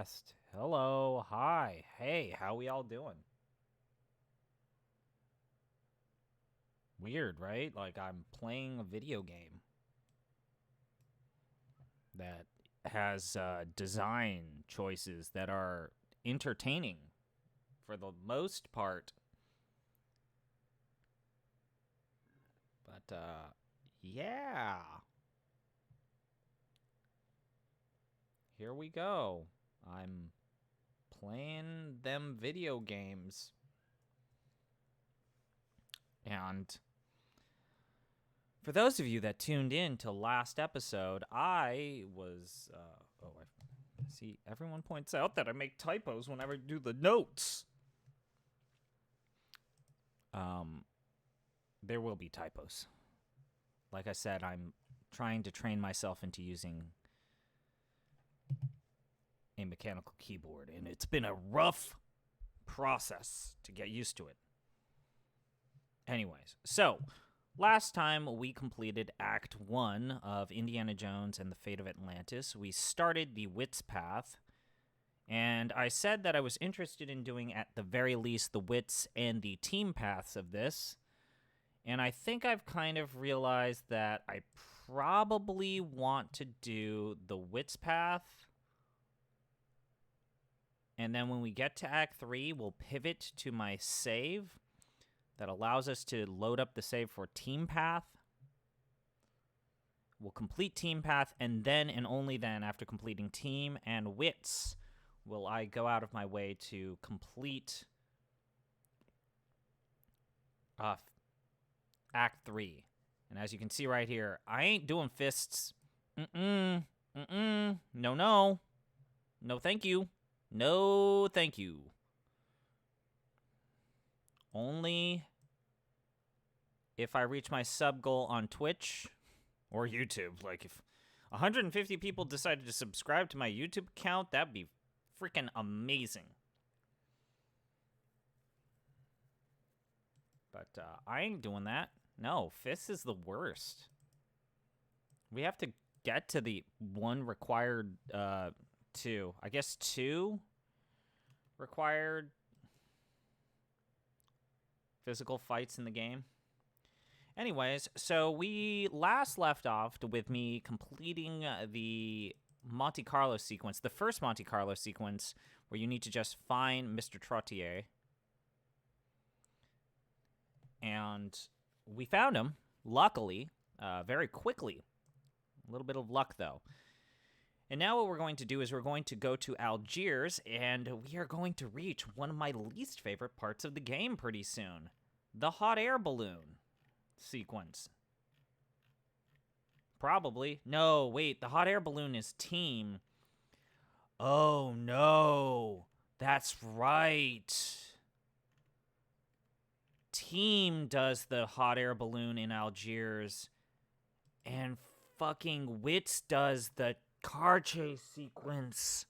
test. Hello, hi, hey, how we all doing? Weird, right? Like I'm playing a video game that has design choices that are entertaining for the most part. But, yeah. Here we go. I'm playing them video games. And for those of you that tuned in to last episode, I was, I see everyone points out that I make typos whenever I do the notes. There will be typos. Like I said, I'm trying to train myself into using a mechanical keyboard, and it's been a rough process to get used to it. Anyways, so last time we completed Act 1 of Indiana Jones and the Fate of Atlantis. We started the Wits Path, and I said that I was interested in doing at the very least the Wits and the Team Paths of this. And I think I've kind of realized that I probably want to do the Wits Path. And then when we get to Act 3, we'll pivot to my save that allows us to load up the save for Team Path. We'll complete Team Path, and then and only then, after completing Team and Wits, will I go out of my way to complete Act 3. And as you can see right here, I ain't doing fists. No, no. No, thank you. No, thank you. Only if I reach my sub goal on Twitch or YouTube. Like, if 150 people decided to subscribe to my YouTube account, that'd be freaking amazing. But I ain't doing that. No, fists is the worst. We have to get to the one required, two. I guess two required physical fights in the game. Anyways, so we last left off with me completing the Monte Carlo sequence, the first Monte Carlo sequence, where you need to just find Mr. Trottier. And we found him, luckily, very quickly. A little bit of luck, though. And now what we're going to do is we're going to go to Algiers, and we are going to reach one of my least favorite parts of the game pretty soon. The hot air balloon sequence. Probably. No, wait, the hot air balloon is Team. Oh, no. That's right. Team does the hot air balloon in Algiers, and fucking Wits does the car chase sequence,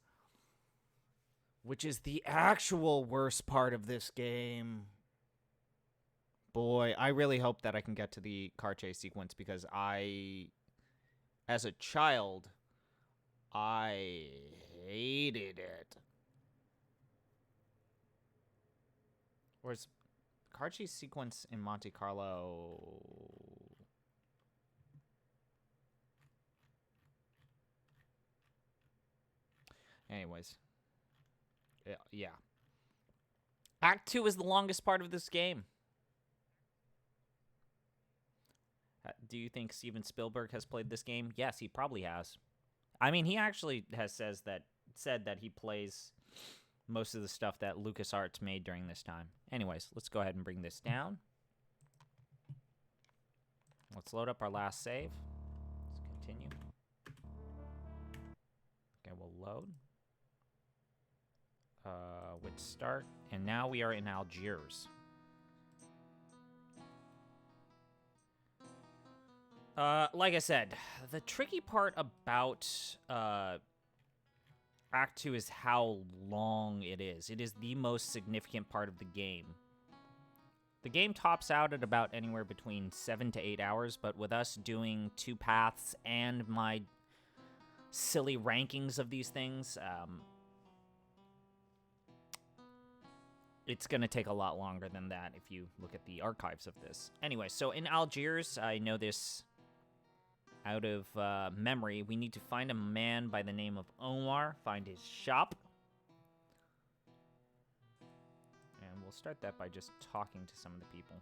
which is the actual worst part of this game. Boy, I really hope that I can get to the car chase sequence, because as a child, I hated it. Whereas car chase sequence in Monte Carlo... Anyways. Yeah. Act 2 is the longest part of this game. Do you think Steven Spielberg has played this game? Yes, he probably has. I mean, he actually has said that he plays most of the stuff that LucasArts made during this time. Anyways, let's go ahead and bring this down. Let's load up our last save. Let's continue. Okay, we'll load. With start. And now we are in Algiers. Like I said, the tricky part about Act 2 is how long it is. It is the most significant part of the game. The game tops out at about anywhere between 7 to 8 hours, but with us doing two paths and my silly rankings of these things, it's going to take a lot longer than that if you look at the archives of this. Anyway, so in Algiers, I know this out of memory. We need to find a man by the name of Omar, find his shop. And we'll start that by just talking to some of the people.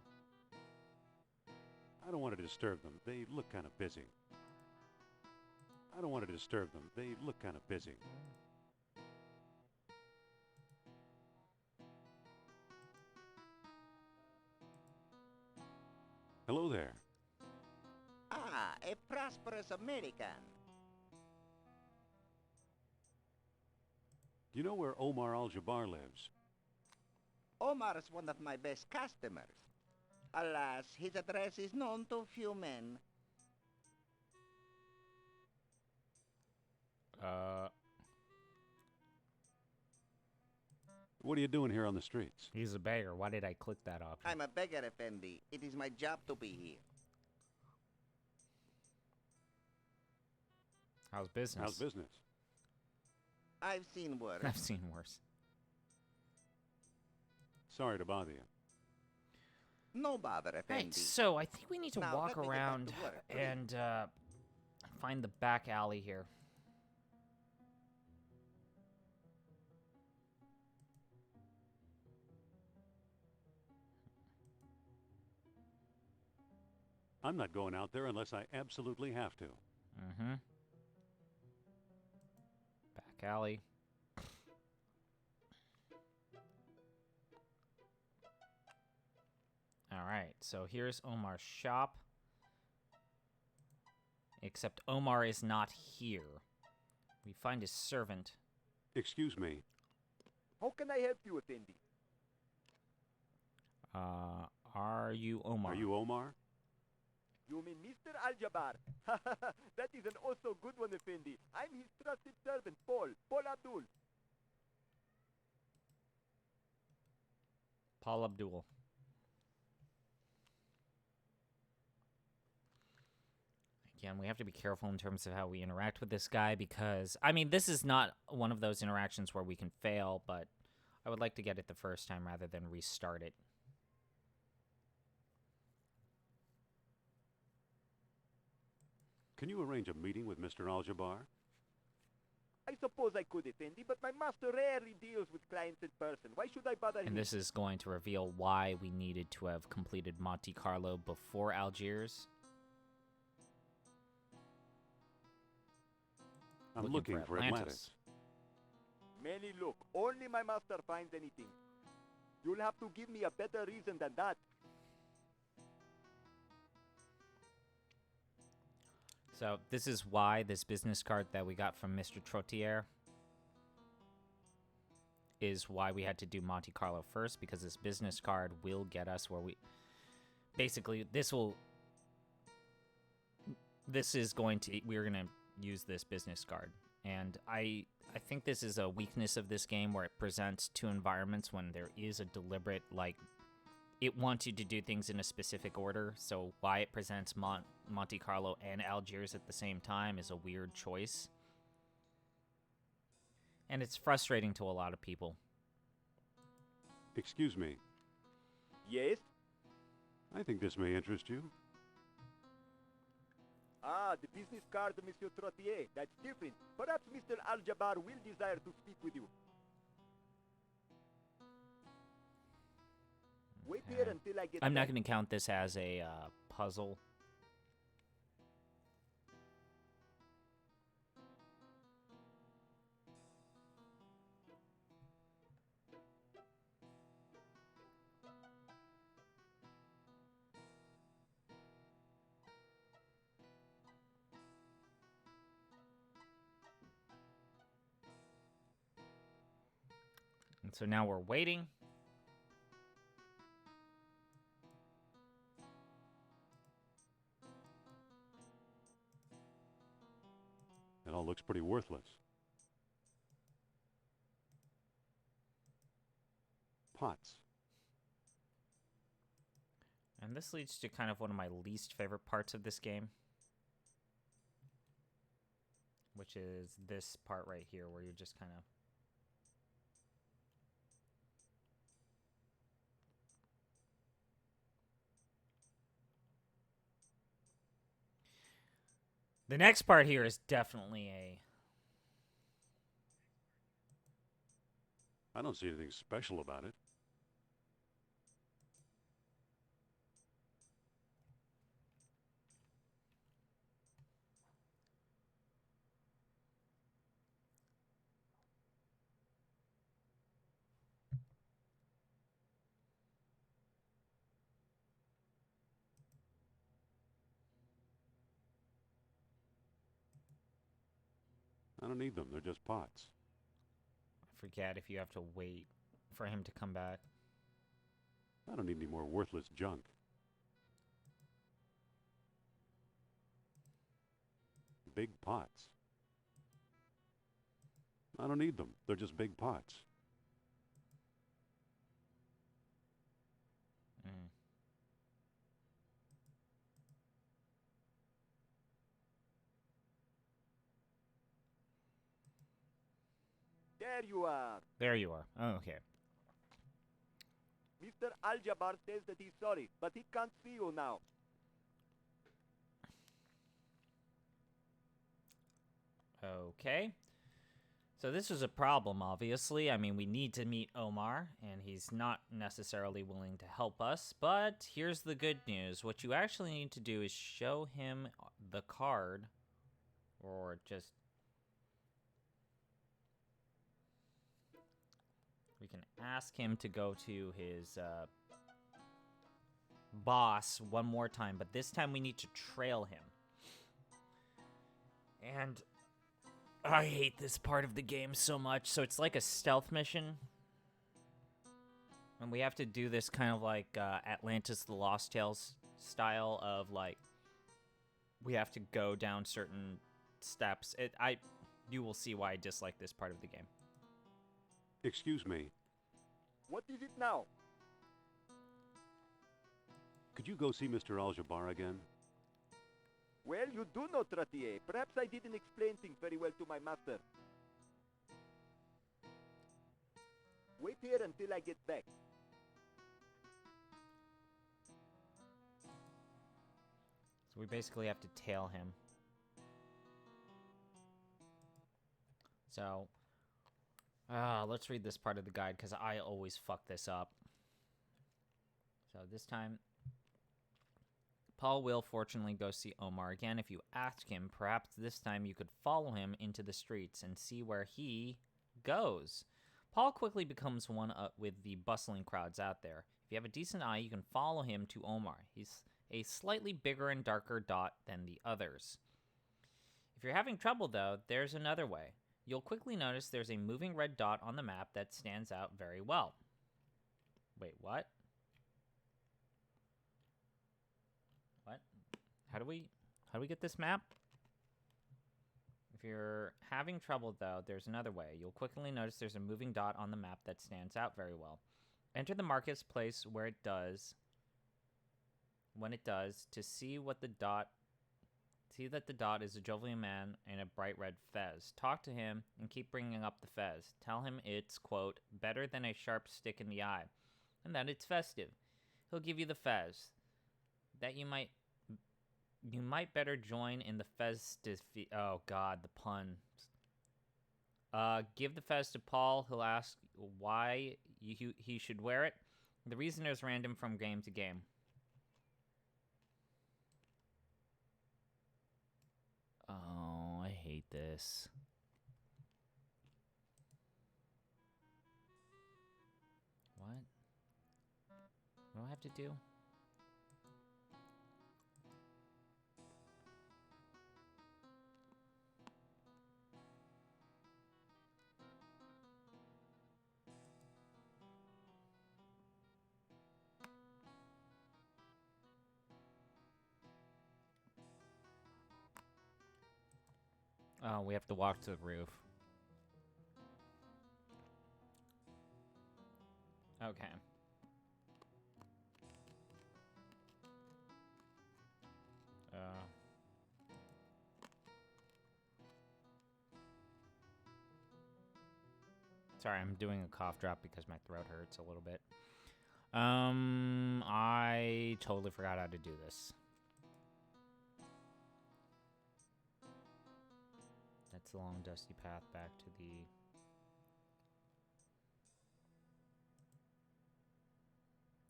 I don't want to disturb them. They look kind of busy. I don't want to disturb them. They look kind of busy. Hello there. Ah, a prosperous American. Do you know where Omar Al-Jabbar lives? Omar is one of my best customers. Alas, his address is known to few men. What are you doing here on the streets? He's a beggar. Why did I click that option? I'm a beggar, Effendi. It is my job to be here. How's business? How's business? I've seen worse. I've seen worse. Sorry to bother you. No bother, Effendi. Right, so I think we need to Now, walk let me get back around to work, please. and find the back alley here. I'm not going out there unless I absolutely have to. Mm-hmm. Back alley. All right, so here's Omar's shop. Except Omar is not here. We find his servant. Excuse me. How can I help you, Effendi? Are you Omar? Are you Omar? You mean Mr. Al-Jabbar? That is an also good one, Effendi. I'm his trusted servant, Paul Abdul. Paul Abdul. Again, we have to be careful in terms of how we interact with this guy because, I mean, this is not one of those interactions where we can fail, but I would like to get it the first time rather than restart it. Can you arrange a meeting with Mr. Al-Jabbar? I suppose I could, Effendi, but my master rarely deals with clients in person. Why should I bother him? And this is going to reveal why we needed to have completed Monte Carlo before Algiers. I'm looking for Atlantis. Many look. Only my master finds anything. You'll have to give me a better reason than that. So this is why this business card that we got from Mr. Trottier is why we had to do Monte Carlo first, because this business card will get us where we... Basically, we're going to use this business card. And I think this is a weakness of this game where it presents two environments when there is a deliberate, like, it wants you to do things in a specific order, so why it presents Monte Carlo and Algiers at the same time is a weird choice. And it's frustrating to a lot of people. Excuse me. Yes? I think this may interest you. Ah, the business card of Monsieur Trottier. That's different. Perhaps Mr. Al-Jabbar will desire to speak with you. Wait here until I get I'm not back. going to count this as a puzzle. And so now we're waiting. It all looks pretty worthless. Pots. And this leads to kind of one of my least favorite parts of this game, which is this part right here where you're just kind of... The next part here is definitely a... I don't see anything special about it. I don't need them. They're just pots. I forget if you have to wait for him to come back. I don't need any more worthless junk. Big pots. I don't need them. They're just big pots. Mm. There you are. There you are. Oh, okay. Mr. Al-Jabbar says that he's sorry, but he can't see you now. Okay. So this is a problem, obviously. I mean, we need to meet Omar, and he's not necessarily willing to help us. But here's the good news. What you actually need to do is show him the card, or just... We can ask him to go to his boss one more time, but this time we need to trail him. And I hate this part of the game so much. So it's like a stealth mission. And we have to do this kind of like Atlantis the Lost Tales style of like, we have to go down certain steps. You will see why I dislike this part of the game. Excuse me. What is it now? Could you go see Mr. Al-Jabbar again? Well, you do know Tratier. Perhaps I didn't explain things very well to my master. Wait here until I get back. So we basically have to tail him. So, let's read this part of the guide, because I always fuck this up. So this time, Paul will fortunately go see Omar again. If you ask him, perhaps this time you could follow him into the streets and see where he goes. Paul quickly becomes one with the bustling crowds out there. If you have a decent eye, you can follow him to Omar. He's a slightly bigger and darker dot than the others. If you're having trouble, though, there's another way. You'll quickly notice there's a moving red dot on the map that stands out very well. Wait, what? What? How do we get this map? If you're having trouble, though, there's another way. You'll quickly notice there's a moving dot on the map that stands out very well. Enter the marketplace when it does, to see that the dot is a jovial man in a bright red fez. Talk to him and keep bringing up the fez. Tell him it's, quote, better than a sharp stick in the eye, and that it's festive. He'll give you the fez. That you might better join in the festive... Oh, God, the pun. Give the fez to Paul. He'll ask why he should wear it. The reason is random from game to game. Oh, I hate this. What? What do I have to do? Oh, we have to walk to the roof. Okay. Sorry, I'm doing a cough drop because my throat hurts a little bit. I totally forgot how to do this. the long dusty path back to the...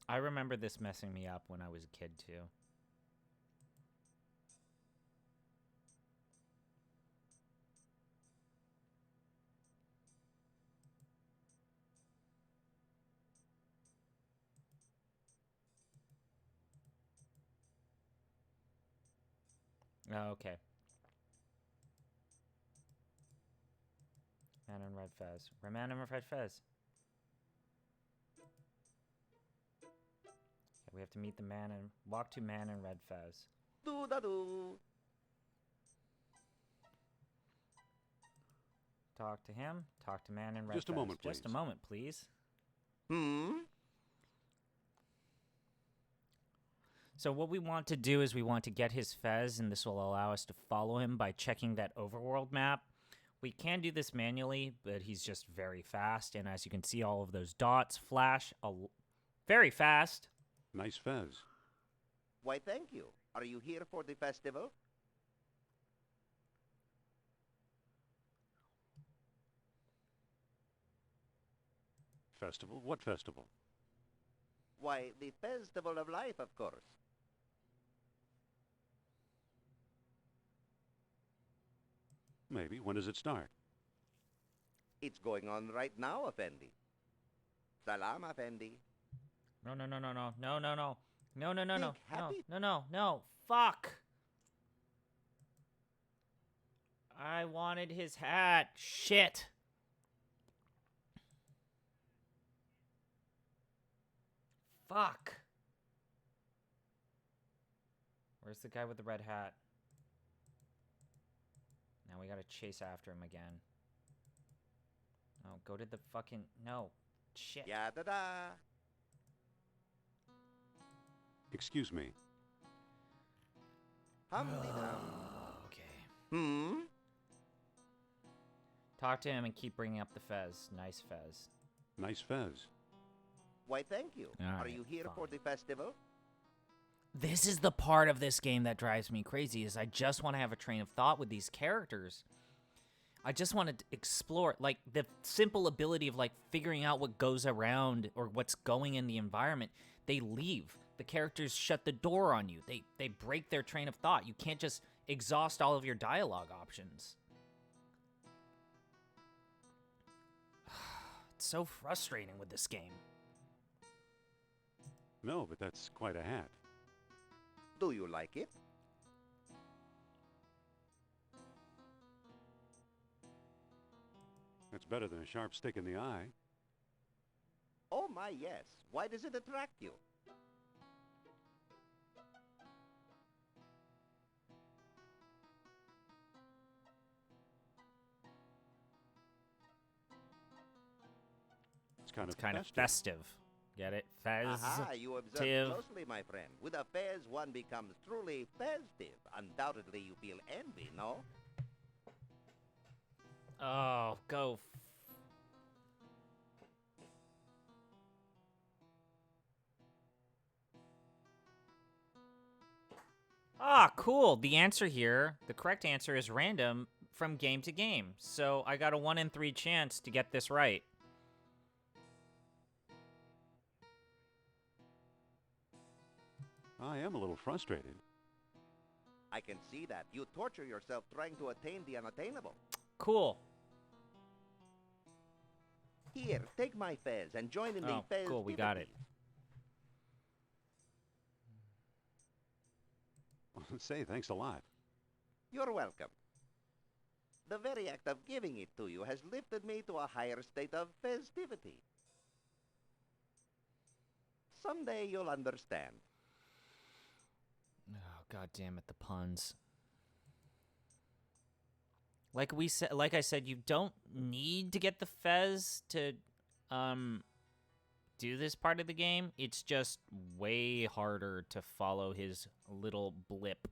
I remember this messing me up when I was a kid, too. Oh, okay. Man in red fez. Man in red fez. Okay, we have to meet the man and walk to man in red fez. Do-da-do. Talk to him. Talk to man in red Just a fez. moment, Just a please. moment, please. So what we want to do is we want to get his fez, and this will allow us to follow him by checking that overworld map. We can do this manually, but he's just very fast, and as you can see, all of those dots flash very fast. Nice fez. Why, thank you. Are you here for the festival? Festival? What festival? Why, the Festival of Life, of course. Maybe. When does it start? It's going on right now, Effendi. Salam, Effendi. No, no, no, no, no, no, no, no, no, no, no, no, Big happy- no, no, no, fuck! I wanted his hat. Shit. Fuck. Where's the guy with the red hat? Now we gotta chase after him again. Oh, go to the fucking... No. Shit. Ya-da-da. Excuse me. Hum-de-dum. Okay. Talk to him and keep bringing up the fez. Nice fez. Nice fez. Why, thank you. All Are right, you here fine. for the festival? This is the part of this game that drives me crazy, is I just want to have a train of thought with these characters. I just want to explore, like, the simple ability of, like, figuring out what goes around or what's going in the environment. They leave. The characters shut the door on you. They break their train of thought. You can't just exhaust all of your dialogue options. It's so frustrating with this game. No, but that's quite a hat. Do you like it? That's better than a sharp stick in the eye. Oh, my, yes. Why does it attract you? It's kind It's of kind of festive. festive. Get it? Fez. Aha, you observe closely, my friend. With a fez, one becomes truly festive. Undoubtedly, you feel envy, no? Oh, go. Ah, cool. The answer here, the correct answer is random from game to game. So I got a 1 in 3 chance to get this right. I am a little frustrated. I can see that. You torture yourself trying to attain the unattainable. Cool. Here, take my fez and join in the Oh, fez. cool, we got it. Say, thanks a lot. You're welcome. The very act of giving it to you has lifted me to a higher state of festivity. Someday you'll understand. Oh, god damn it, the puns. Like I said, you don't need to get the fez to do this part of the game. It's just way harder to follow his little blip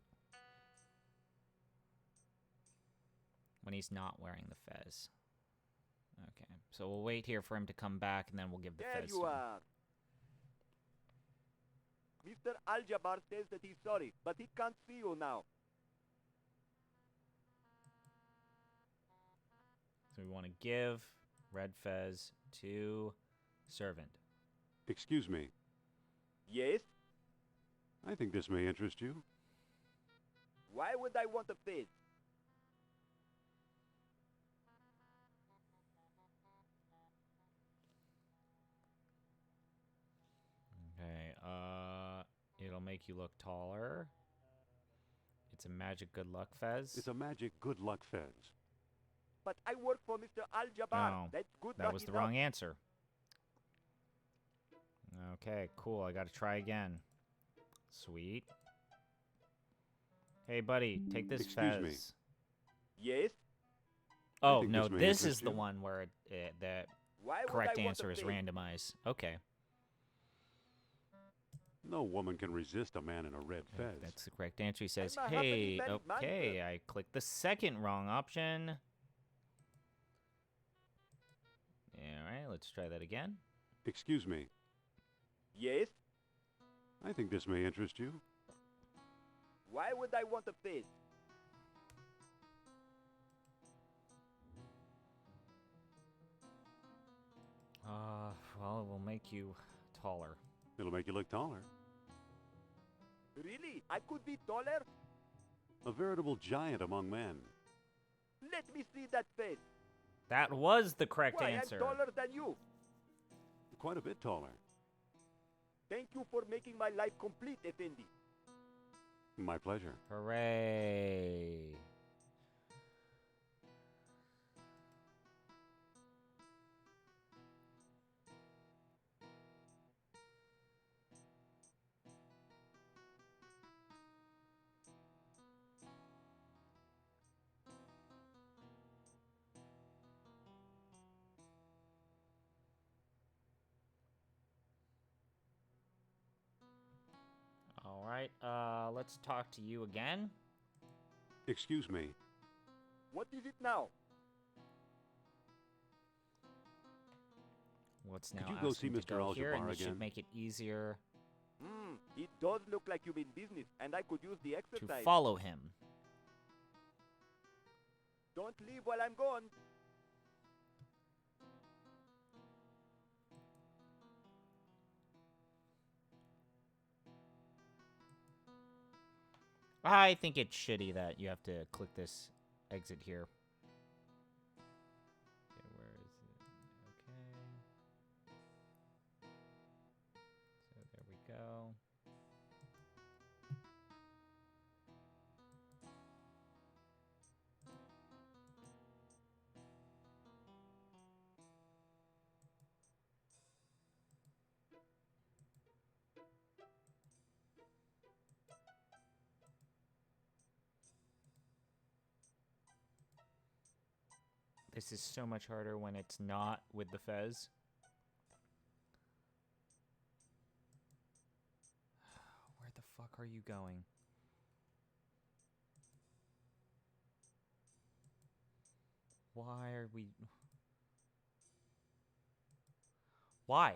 when he's not wearing the fez. Okay, so we'll wait here for him to come back, and then we'll give the There fez you to him. are. Mr. Al-Jabbar says that he's sorry, but he can't see you now. So we want to give red fez to servant. Excuse me. Yes? I think this may interest you. Why would I want a fez? Okay, it'll make you look taller. It's a magic good luck fez. It's a magic good luck fez. But I work for Mr. Al-Jabbar. No, That's good that luck was the enough. wrong answer. Okay, cool. I gotta try again. Sweet. Hey, buddy, take this Excuse fez. me. Yes? Oh, think no, this may this interest is the you. one where the Why correct would I answer want is a fez? randomized. Okay, No woman can resist a man in a red fez. that's the correct answer. He says, I'm a happily hey, married man, okay, sir." I clicked the second wrong option. All right, let's try that again. Excuse me. Yes? I think this may interest you. Why would I want a fez? Well, it will make you taller. It'll make you look taller. Really? I could be taller? A veritable giant among men. Let me see that fez. That was the correct Why, answer. I'm taller than you. Quite a bit taller. Thank you for making my life complete, Effendi. My pleasure. Hooray. All right, let's talk to you again. Excuse me. What is it now? What's now Could you go see asking to Mr. go here, and Al-Jabbar this should again? make it easier It does look like you're in business, and I could use the to exercise. follow him. Don't leave while I'm gone. I think it's shitty that you have to click this exit here. Okay, where is it? Okay. So there we go. This is so much harder when it's not with the fez. Where the fuck are you going? Why are we... Why?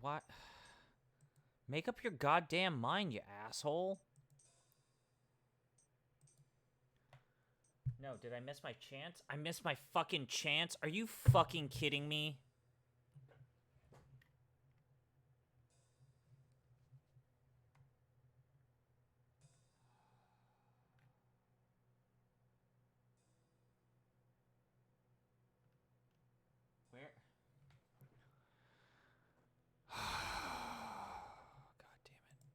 What? Make up your goddamn mind, you asshole. No, did I miss my chance? I missed my fucking chance? Are you fucking kidding me? Where? God damn it.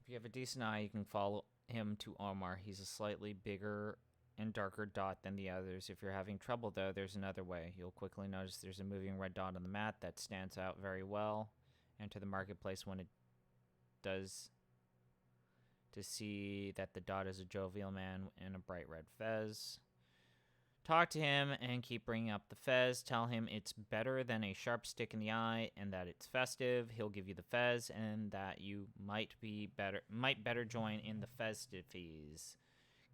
If you have a decent eye, you can follow him to Omar. He's a slightly bigger and darker dot than the others. If you're having trouble, though, there's another way. You'll quickly notice there's a moving red dot on the map that stands out very well. Enter the marketplace when it does to see that the dot is a jovial man in a bright red fez. Talk to him and keep bringing up the fez. Tell him it's better than a sharp stick in the eye and that it's festive. He'll give you the fez and that you might better join in the festivities.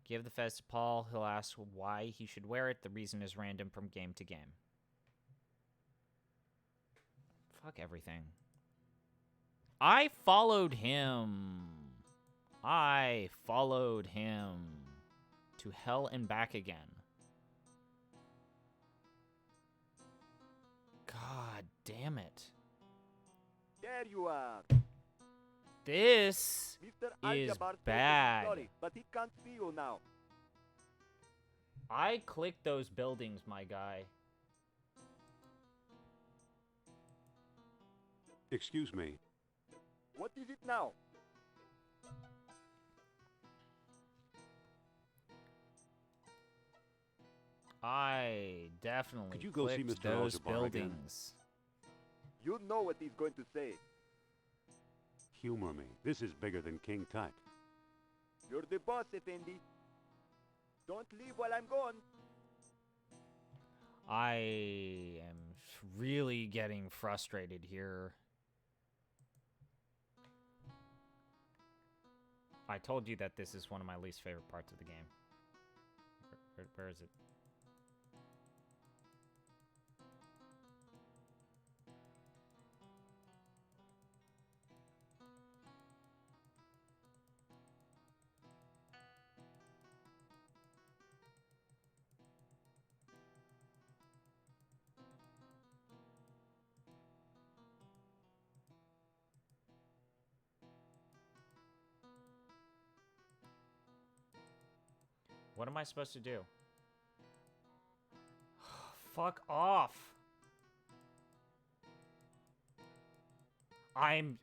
Give the fez to Paul. He'll ask why he should wear it. The reason is random from game to game. Fuck everything. I followed him. I followed him to hell and back again. God damn it. There you are. This Mr. is Al-Jabbar said that he's bad. sorry, but he can't see you now. I clicked those buildings, my guy. Excuse me. What is it now? I definitely Could you go see clicked Mr. those Al-Jabbar again? buildings. You know what he's going to say. Humor me. This is bigger than King Tut. You're the boss, Effendi. Don't leave while I'm gone. I am really getting frustrated here. I told you that this is one of my least favorite parts of the game. Where is it? What am I supposed to do? Fuck off. I'm...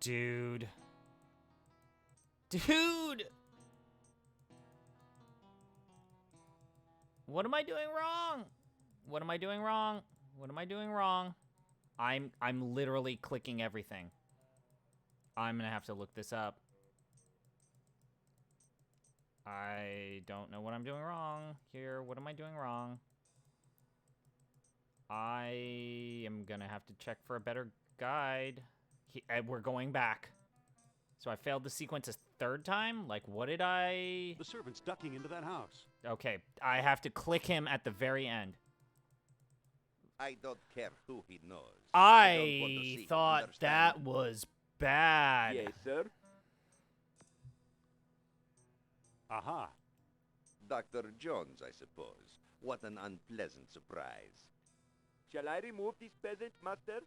Dude. Dude! What am I doing wrong? What am I doing wrong? What am I doing wrong? I'm literally clicking everything. I'm gonna have to look this up. I don't know what I'm doing wrong here. What am I doing wrong? I am gonna have to check for a better guide. We're going back. So I failed the sequence a third time? Like, what did I... The servant's ducking into that house. Okay, I have to click him at the very end. I don't care who he knows. don't want to I see him, thought understand? that was bad. Yes, sir. Aha. Dr. Jones, I suppose. What an unpleasant surprise. Shall I remove this peasant, master?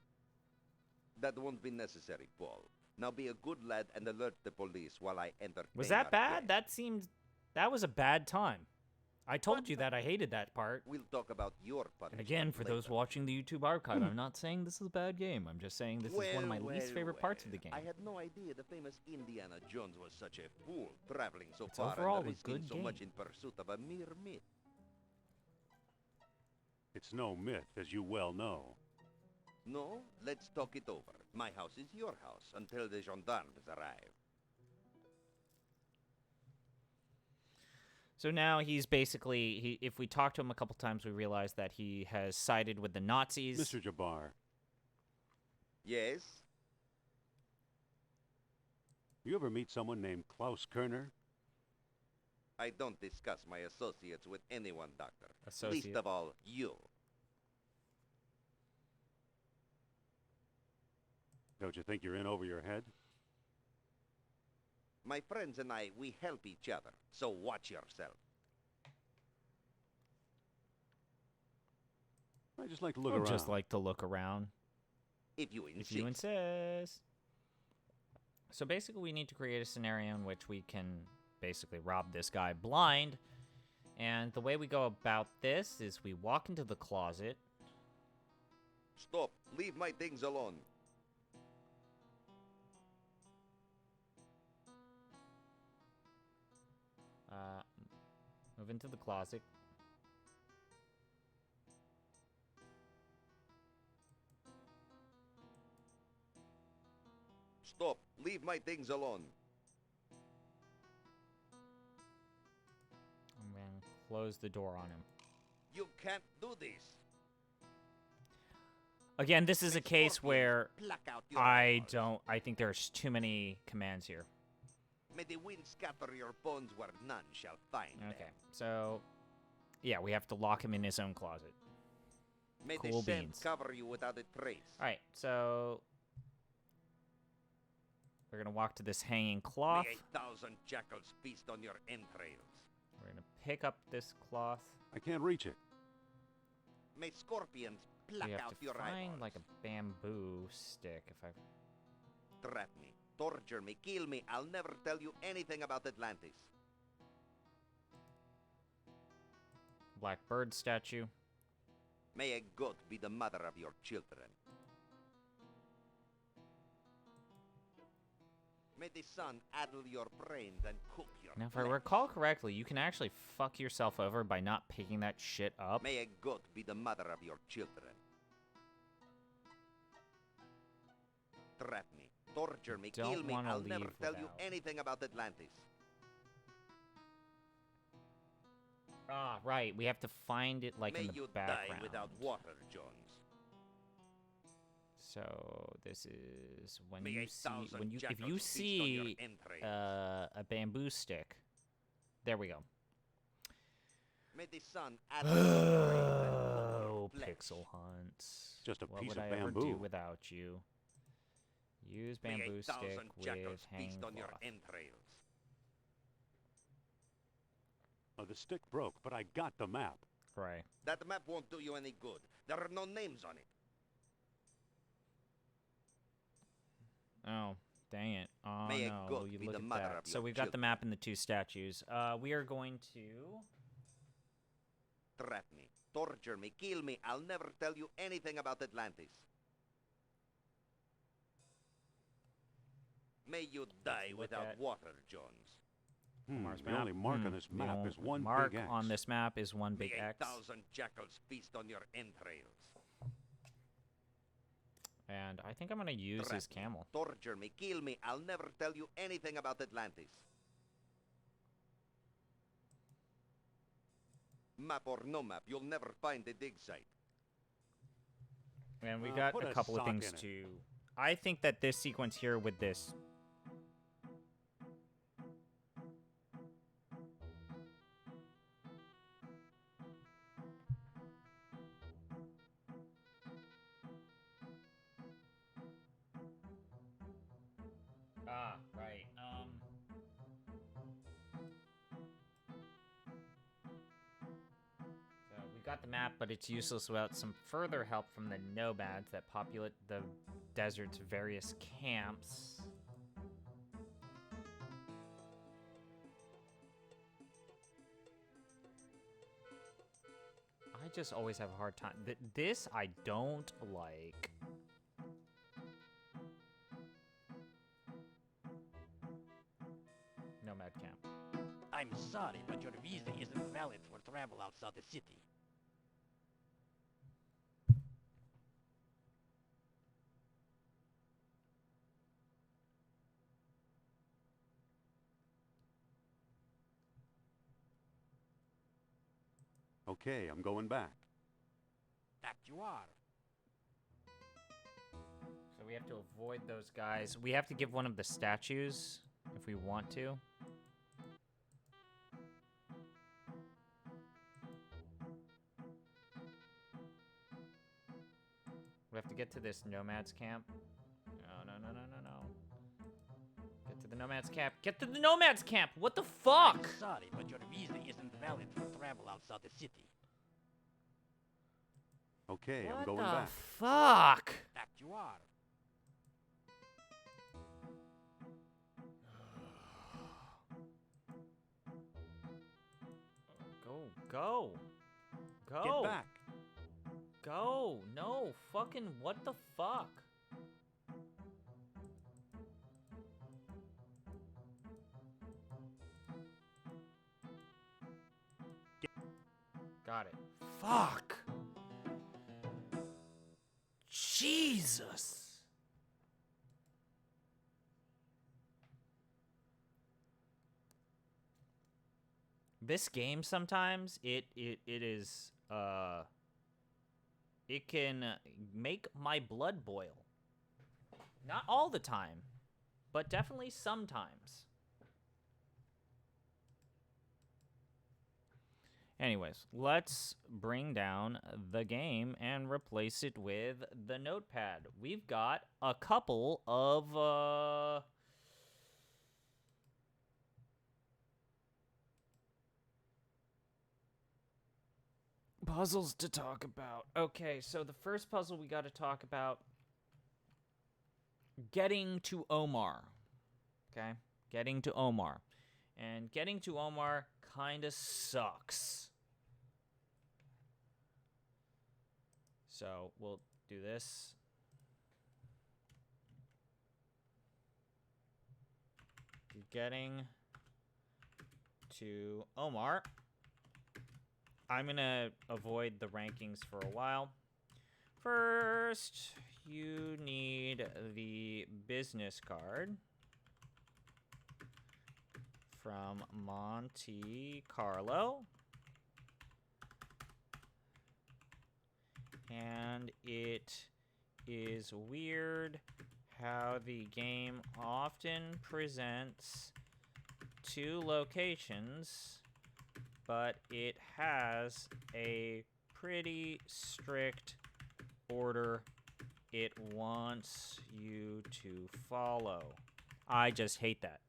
That won't be necessary, Paul. Now be a good lad and alert the police while I entertain Was that our bad? guest. That was a bad time. I told you that I hated that part. We'll talk about your And punishment again, for those later. watching the YouTube archive, I'm not saying this is a bad game. I'm just saying this is one of my least favorite parts of the game. I had no idea the famous Indiana Jones was such a fool, traveling so It's far overall and a risking good so much game. in pursuit of a mere myth. It's no myth, as you well know. No, let's talk it over. My house is your house until the gendarmes arrive. So now he's basically, if we talk to him a couple times, we realize that he has sided with the Nazis. Mr. Jabbar, Yes? you ever meet someone named Klaus Kerner? I don't discuss my associates with anyone, Doctor. Associate. Least of all, you. Don't you think you're in over your head? My friends and I, we help each other, so watch yourself. I just like to look I'd around. just like to look around. If you insist. If you insist. So basically, we need to create a scenario in which we can basically rob this guy blind. And the way we go about this is we walk into the closet. Stop. Leave my things alone. Move into the closet. Stop. Leave my things alone. And then close the door on him. You can't do this. Again, this is a case where Pluck out your I eyeballs. think there's too many commands here. May the wind scatter your bones where none shall find Okay, them. so yeah, we have to lock him in his own closet. May Cool the sand beans. cover you without a trace. All right, so we're gonna walk to this hanging May cloth. 1,000 jackals feast on your entrails. We're gonna pick up this cloth. I can't reach it. May scorpions pluck We have out to your find eyeballs. like a bamboo stick. If I Trap me, torture me, kill me. I'll never tell you anything about Atlantis. black bird statue. May a goat be the mother of your children. May the sun addle your brains and cook your Now, if I flesh. recall correctly, you can actually fuck yourself over by not picking that shit up. May a goat be the mother of your children. Trap me, torture me, Don't kill me. wanna I'll never leave tell you without. anything about Atlantis. Ah, right. We have to find it like May in the you background. die without water, Jones. So this is when May you 1,000 see if jackals you feast on your see entrails. a bamboo stick. There we go. May the sun addle your brains and cook your Oh, flesh. pixel hunts. Just a what piece would of I ever do bamboo. without you? Use May bamboo 1,000 stick jackals with hanging feast on your cloth. entrails. Oh, the stick broke, but I got the map. Right. That map won't do you any good. There are no names on it. Oh, dang it. Oh, May a no. goat You be look the at mother that. of So your we've got the children. map and the two statues. We are going to... Trap me, torture me, kill me. I'll never tell you anything about Atlantis. May you die look without at water, Jones. Mars The only mark on this The map only is one mark big X. on this map is one big May X. 1,000 jackals feast on your entrails. And I think I'm going to use Trap his me, camel. torture me, kill me. I'll never tell you anything about Atlantis. Map or no map, you'll never find the dig site. And we got put a a couple of sock things in it. to... I think that this sequence here with this... Ah, right. So we got the map, but it's useless without some further help from the nomads that populate the desert's various camps. I just always have a hard time. This I don't like. Nomad camp. I'm sorry, but your visa isn't valid for travel outside the city. Okay, I'm going back. That you are. So we have to avoid those guys. We have to give one of the statues if we want to. We have to get to this nomads camp. No. Get to the nomads camp. Get to the nomads camp! What the fuck? I'm sorry, but your visa isn't valid for travel outside the city. Okay, I'm What going the back. fuck? That you are. Go. Get back. Go. No, fucking what the fuck? Got it. Fuck. Jesus. This game sometimes it is It can make my blood boil. Not all the time, but definitely sometimes. Anyways, let's bring down the game and replace it with the notepad. We've got a couple of puzzles to talk about. Okay, so the first puzzle we got to talk about, getting to Omar. Okay? Getting to Omar. And getting to Omar kind of sucks. So we'll do this. Getting to Omar. I'm going to avoid the rankings for a while. First, you need the business card from Monte Carlo. And it is weird how the game often presents two locations, but it has a pretty strict order it wants you to follow. I just hate that.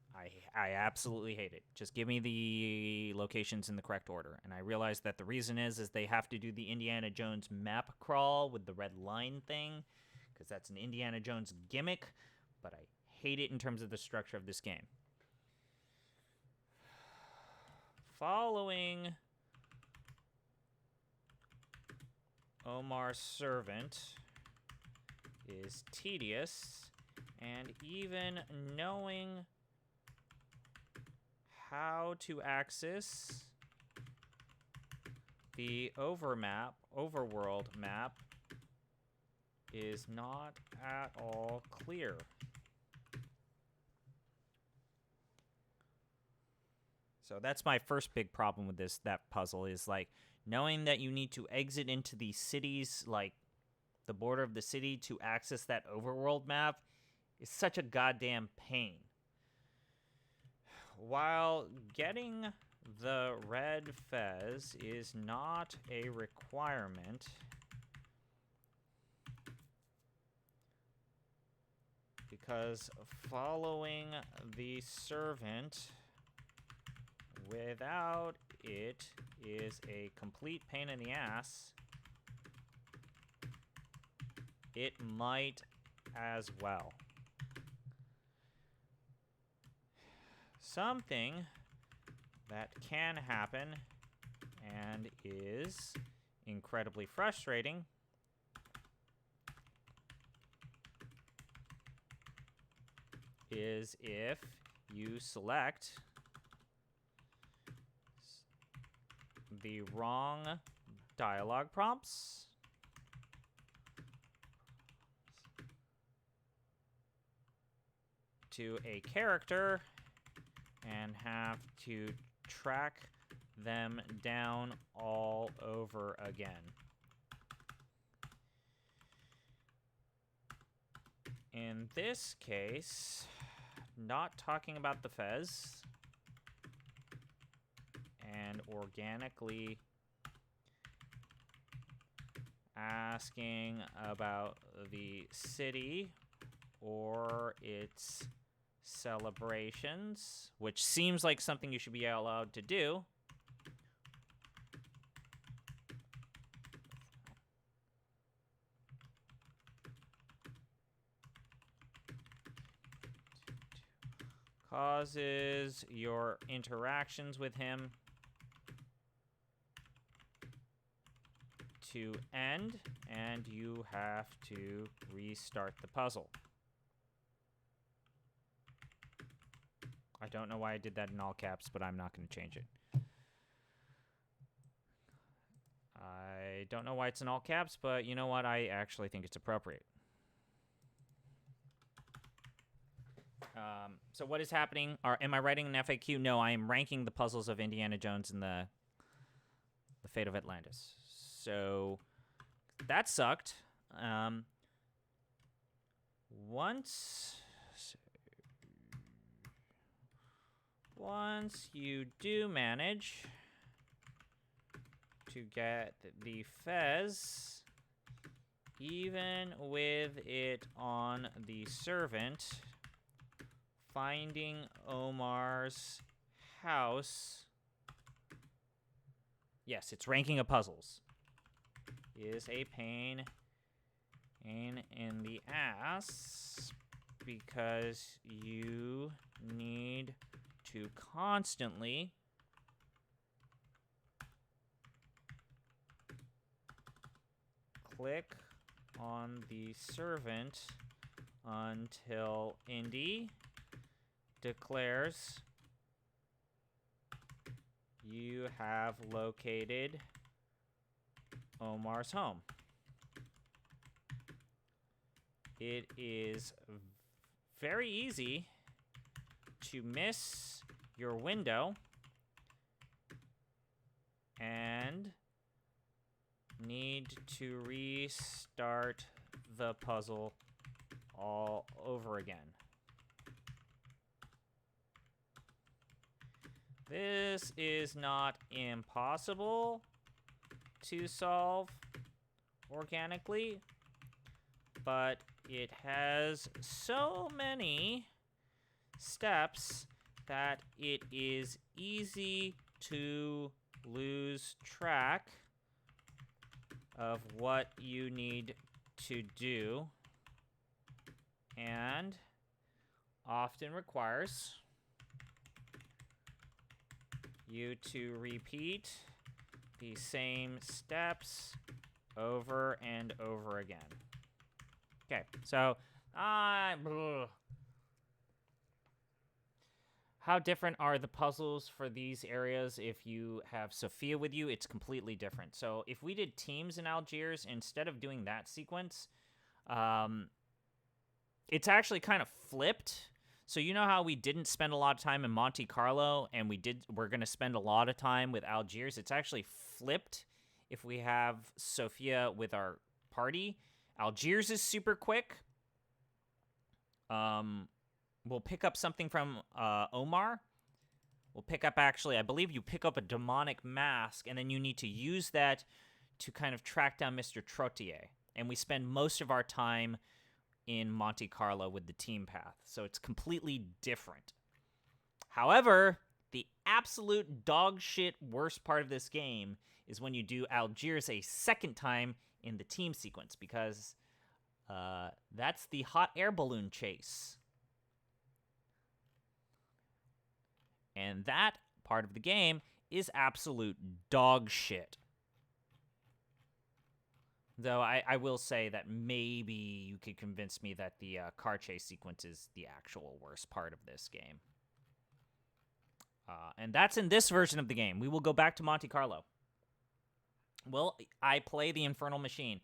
I absolutely hate it. Just give me the locations in the correct order. And I realize that the reason is they have to do the Indiana Jones map crawl with the red line thing, because that's an Indiana Jones gimmick, but I hate it in terms of the structure of this game. Following Omar's servant is tedious, and even knowing how to access the overworld map is not at all clear. So that's my first big problem with that puzzle, is like knowing that you need to exit into the cities, like the border of the city, to access that overworld map is such a goddamn pain. While getting the red fez is not a requirement, because following the servant without it is a complete pain in the ass, it might as well. Something that can happen and is incredibly frustrating is if you select the wrong dialogue prompts to a character and have to track them down all over again. In this case, not talking about the fez and organically asking about the city or its celebrations, which seems like something you should be allowed to do. Causes your interactions with him to end, and you have to restart the puzzle. I don't know why I did that in all caps, but I'm not going to change it. I don't know why it's in all caps, but you know what? I actually think it's appropriate. So what is happening? Am I writing an FAQ? No, I am ranking the puzzles of Indiana Jones and the Fate of Atlantis. So that sucked. Once you do manage to get the Fez, even with it on the servant, finding Omar's house, yes, it's ranking of puzzles, is a pain in the ass because you need to constantly click on the servant until Indy declares you have located Omar's home. It is very easy to miss your window and need to restart the puzzle all over again. This is not impossible to solve organically, but it has so many steps that it is easy to lose track of what you need to do, and often requires you to repeat the same steps over and over again. Okay, so how different are the puzzles for these areas if you have Sophia with you? It's completely different. So if we did teams in Algiers, instead of doing that sequence, it's actually kind of flipped. So you know how we didn't spend a lot of time in Monte Carlo and we're going to spend a lot of time with Algiers? It's actually flipped if we have Sophia with our party. Algiers is super quick. We'll pick up something from Omar. We'll pick up, actually, I believe you pick up a demonic mask, and then you need to use that to kind of track down Mr. Trottier. And we spend most of our time in Monte Carlo with the team path. So it's completely different. However, the absolute dog shit worst part of this game is when you do Algiers a second time in the team sequence, because that's the hot air balloon chase. And that part of the game is absolute dog shit. Though I will say that maybe you could convince me that the car chase sequence is the actual worst part of this game. And that's in this version of the game. We will go back to Monte Carlo. Will I play the Infernal Machine?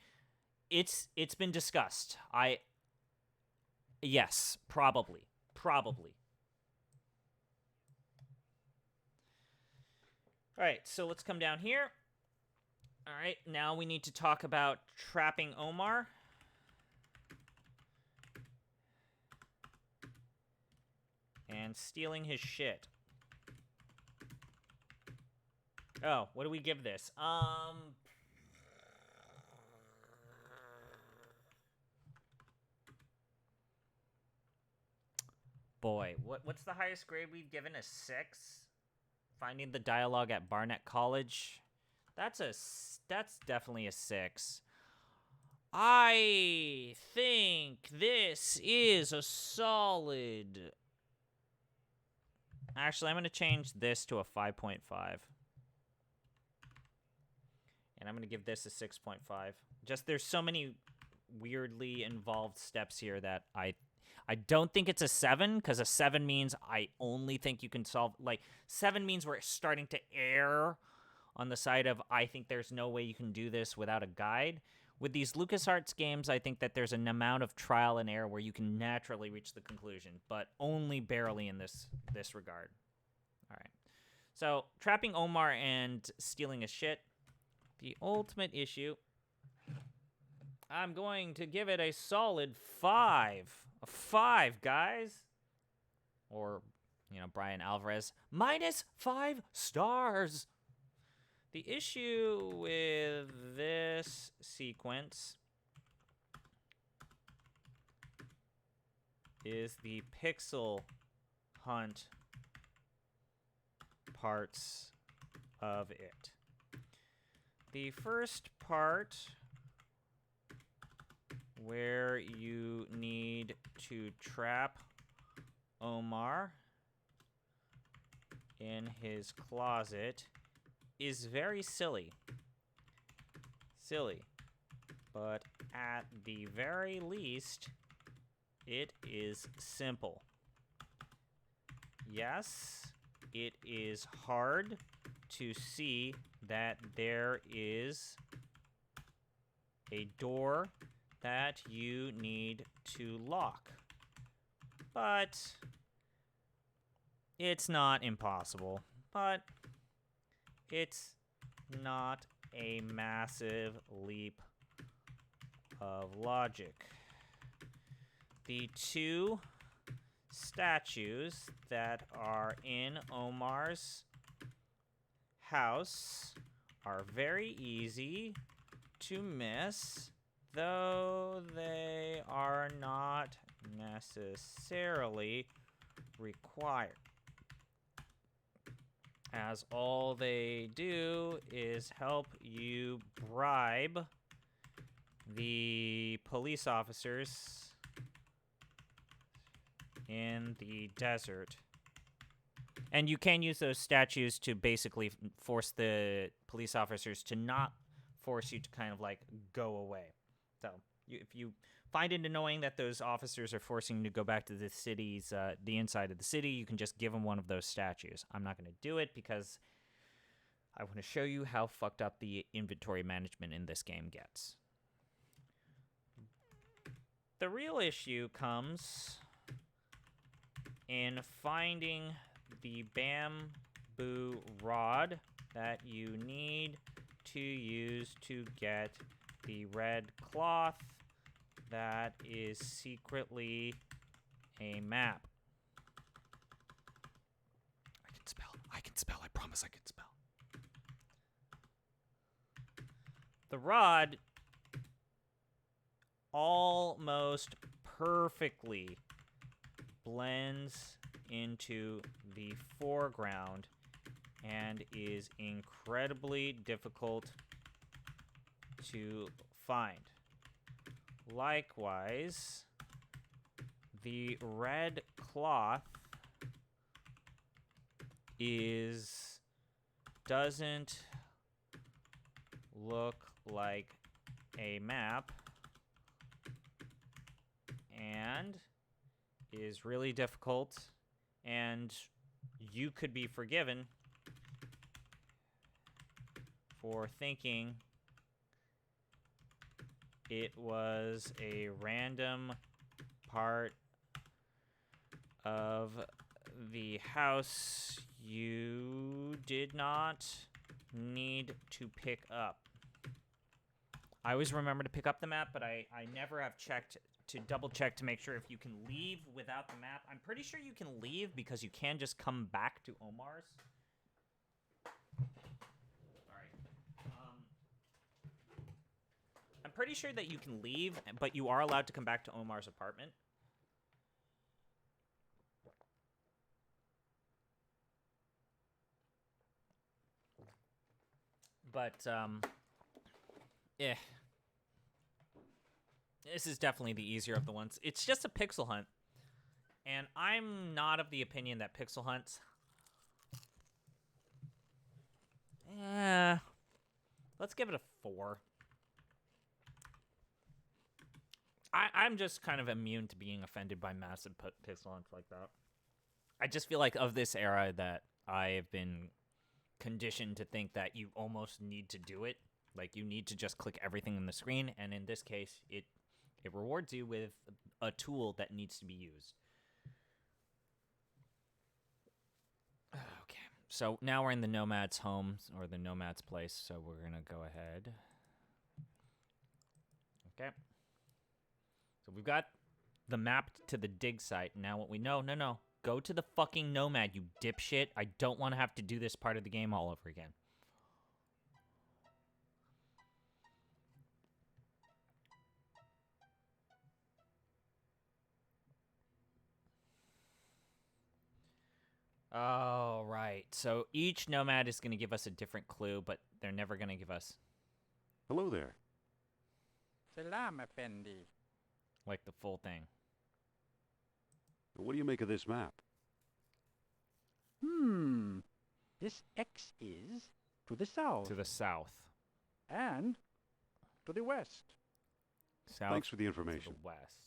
It's been discussed. Yes, probably. All right, so let's come down here. All right, now we need to talk about trapping Omar. And stealing his shit. Oh, what do we give this? Boy, what's the highest grade we've given? A 6? Finding the dialogue at Barnett College. That's definitely a 6. I think this is a solid. Actually, I'm going to change this to a 5.5. And I'm going to give this a 6.5. Just there's so many weirdly involved steps here that I don't think it's a 7, because a 7 means I only think you can solve. Like, 7 means we're starting to err on the side of I think there's no way you can do this without a guide. With these LucasArts games, I think that there's an amount of trial and error where you can naturally reach the conclusion, but only barely in this regard. All right. So, trapping Omar and stealing his shit. The ultimate issue I'm going to give it a solid 5. A 5, guys. Or, Brian Alvarez, -5 stars. The issue with this sequence is the pixel hunt parts of it. The first part, where you need to trap Omar in his closet, is very silly. But at the very least, it is simple. Yes, it is hard to see that there is a door that you need to lock. But it's not impossible. But it's not a massive leap of logic. The two statues that are in Omar's house are very easy to miss, though they are not necessarily required, as all they do is help you bribe the police officers in the desert. And you can use those statues to basically force the police officers to not force you to kind of like go away. So if you find it annoying that those officers are forcing you to go back to the city's, the inside of the city, you can just give them one of those statues. I'm not going to do it because I want to show you how fucked up the inventory management in this game gets. The real issue comes in finding the bamboo rod that you need to use to get the red cloth that is secretly a map. I can spell, I promise I can spell. The rod almost perfectly blends into the foreground and is incredibly difficult to find. Likewise, the red cloth doesn't look like a map and is really difficult, and you could be forgiven for thinking it was a random part of the house you did not need to pick up. I always remember to pick up the map, but I never have checked to double check to make sure if you can leave without the map. I'm pretty sure you can leave because you can just come back to Omar's. Sorry. I'm pretty sure that you can leave, but you are allowed to come back to Omar's apartment. But, this is definitely the easier of the ones. It's just a pixel hunt. And I'm not of the opinion that pixel hunts... let's give it a 4. I'm just kind of immune to being offended by massive pixel hunts like that. I just feel like of this era that I have been conditioned to think that you almost need to do it. Like, you need to just click everything on the screen, and in this case, it rewards you with a tool that needs to be used. Okay, so now we're in the Nomad's home, or the Nomad's place, so we're going to go ahead. Okay. So we've got the map to the dig site. Now what we know, no. Go to the fucking Nomad, you dipshit. I don't want to have to do this part of the game all over again. Oh, right. So each Nomad is going to give us a different clue, but they're never going to give us, Hello there. Salam, Effendi. like, the full thing. What do you make of this map? This X is to the south To the south. and to the west. South Thanks for the to information. the west.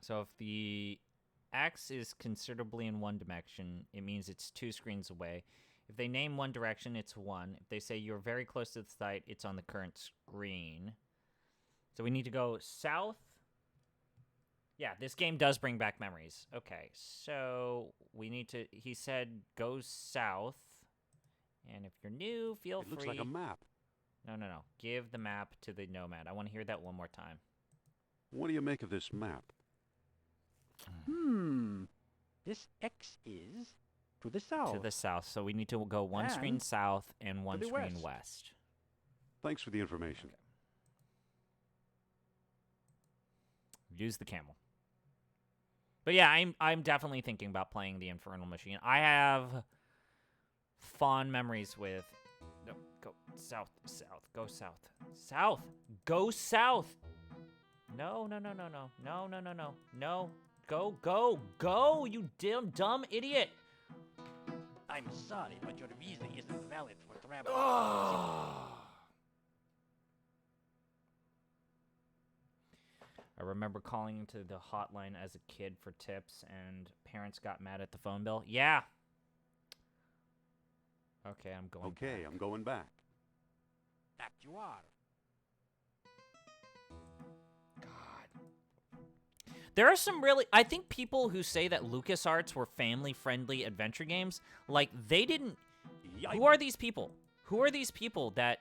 So if the X is considerably in one direction, it means it's 2 screens away. If they name one direction, it's 1. If they say you're very close to the site, it's on the current screen. So we need to go south. Yeah, this game does bring back memories. Okay, so we need to... He said go south. And if you're new, feel It free... looks like a map. No. Give the map to the Nomad. I want to hear that one more time. What do you make of this map? This X is to the south To the south. So we need to go one screen And south and one the screen west. west. Thanks for the information. Use the camel. But yeah, I'm definitely thinking about playing the Infernal Machine. I have fond memories with... No, go south, go south. South! Go south! No. No. Go, you dumb idiot! I'm sorry, but your visa isn't valid for travel. I remember calling into the hotline as a kid for tips, and parents got mad at the phone bill. Yeah. Okay, I'm going Okay, back. I'm going back. That you are. There are some really... I think people who say that LucasArts were family-friendly adventure games, like, they didn't... Who are these people? Who are these people that...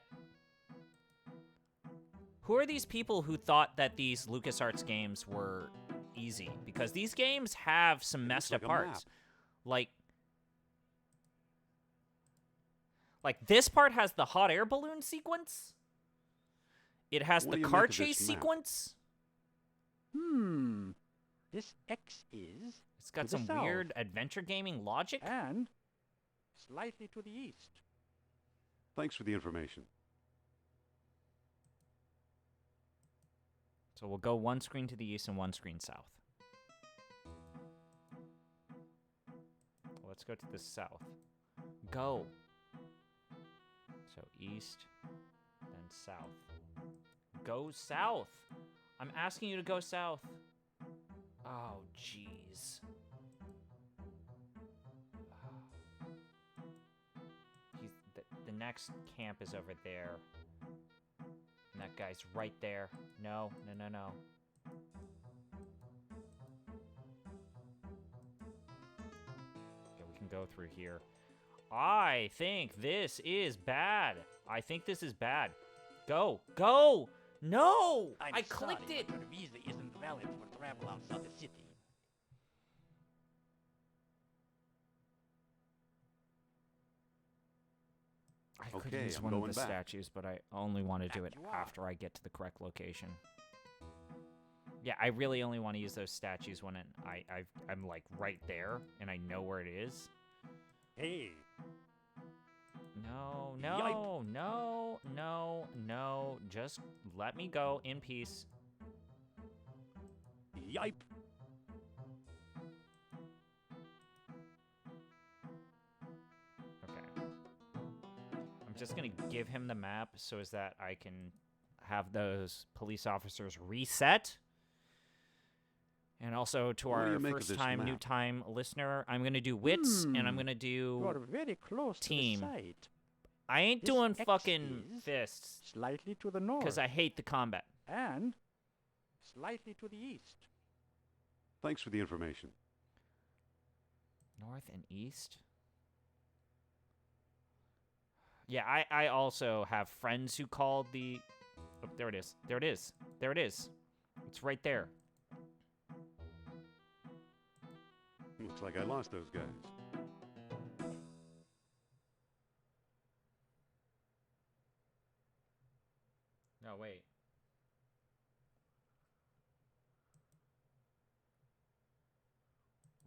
Who are these people who thought that these LucasArts games were easy? Because these games have some messed up like a map. parts. Like, this part has the hot air balloon sequence. It has What the do you car make of chase this map? sequence. This X is It's got to the some south. weird adventure gaming logic. and slightly to the east. Thanks for the information. So we'll go one screen to the east and one screen south. Let's go to the south. Go. So east, then south. Go south. I'm asking you to go south. Oh, jeez. The next camp is over there. And that guy's right there. No. Okay, we can go through here. I think this is bad. Go. No! I'm I clicked sorry, it. but your visa isn't valid for travel outside the city. I could Okay, use I'm one of going the back. statues, but I only want to do it Back you are. after I get to the correct location. Yeah, I really only want to use those statues when I'm like right there and I know where it is. Hey. No. Just let me go in peace. Yipe. Okay. I'm just gonna give him the map so as that I can have those police officers reset. And also to What do our you make of first this time, new map? time listener, I'm gonna do wits and I'm gonna You are do... very close team. to the site. I ain't this doing X fucking is fists Slightly to the north. because I hate the combat. and slightly to the east. Thanks for the information. North and east? Yeah, I also have friends who called the... Oh, there it is. There it is. There it is. It's right there. Looks like I lost those guys. No, wait.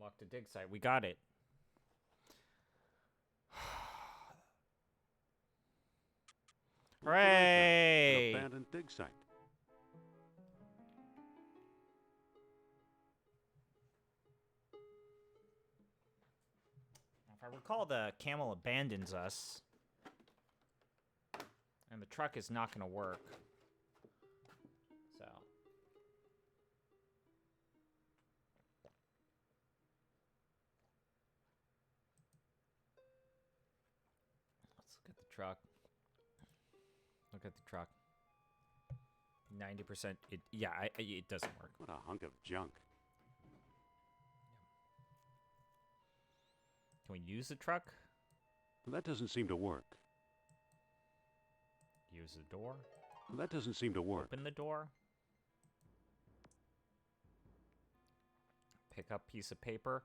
Walk to dig site. We got it. Hooray! An abandoned dig site. If I recall, the camel abandons us. And the truck is not going to work. So. Let's look at the truck. Look at the truck. 90%. It doesn't work. What a hunk of junk. Can we use the truck? That doesn't seem to work. Use the door? That doesn't seem to work. Open the door? Pick up piece of paper.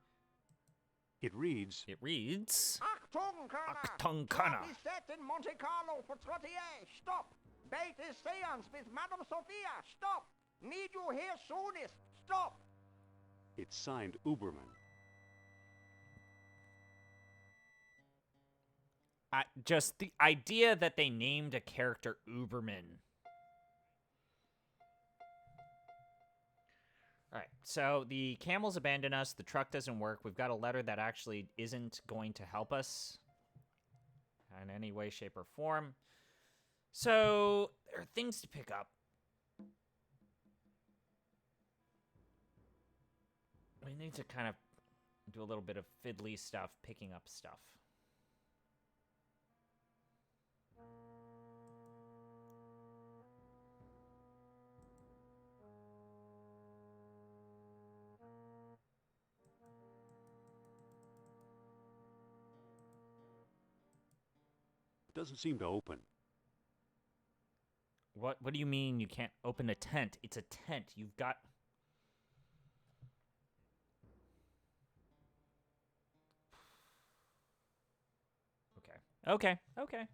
It reads... It reads... Achtung, Colonel! Achtung, Colonel! Trap is set in Monte Carlo for Trottier. Stop! Bait is seance with Madame Sophia. Stop! Need you here soonest. Stop! It's signed Uberman. Just the idea that they named a character Uberman. Alright, so the camels abandon us, the truck doesn't work, we've got a letter that actually isn't going to help us in any way, shape, or form. So, there are things to pick up. We need to kind of do a little bit of fiddly stuff, picking up stuff. It doesn't seem to open. What do you mean you can't open a tent? It's a tent. You've got... Okay. Okay.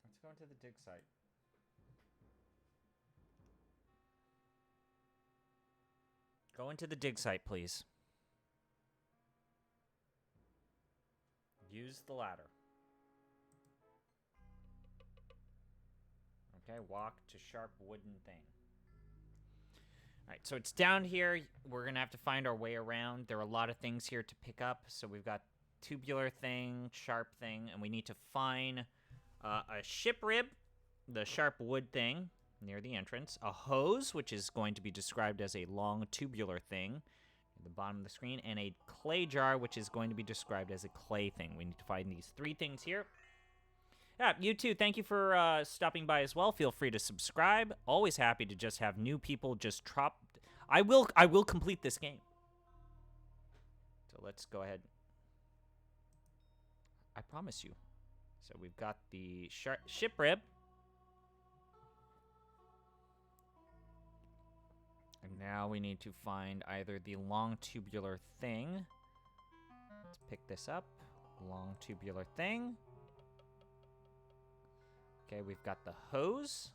Let's go into the dig site. Go into the dig site, please. Use the ladder. Okay, walk to sharp wooden thing. Alright, so it's down here. We're going to have to find our way around. There are a lot of things here to pick up. So we've got tubular thing, sharp thing, and we need to find a ship rib, the sharp wood thing near the entrance, a hose, which is going to be described as a long tubular thing at the bottom of the screen, and a clay jar, which is going to be described as a clay thing. We need to find these three things here. Yeah, you too. Thank you for stopping by as well. Feel free to subscribe. Always happy to just have new people just drop. I will complete this game. So let's go ahead. I promise you. So we've got the ship rib. And now we need to find either the long tubular thing. Let's pick this up. Long tubular thing. Okay, we've got the hose.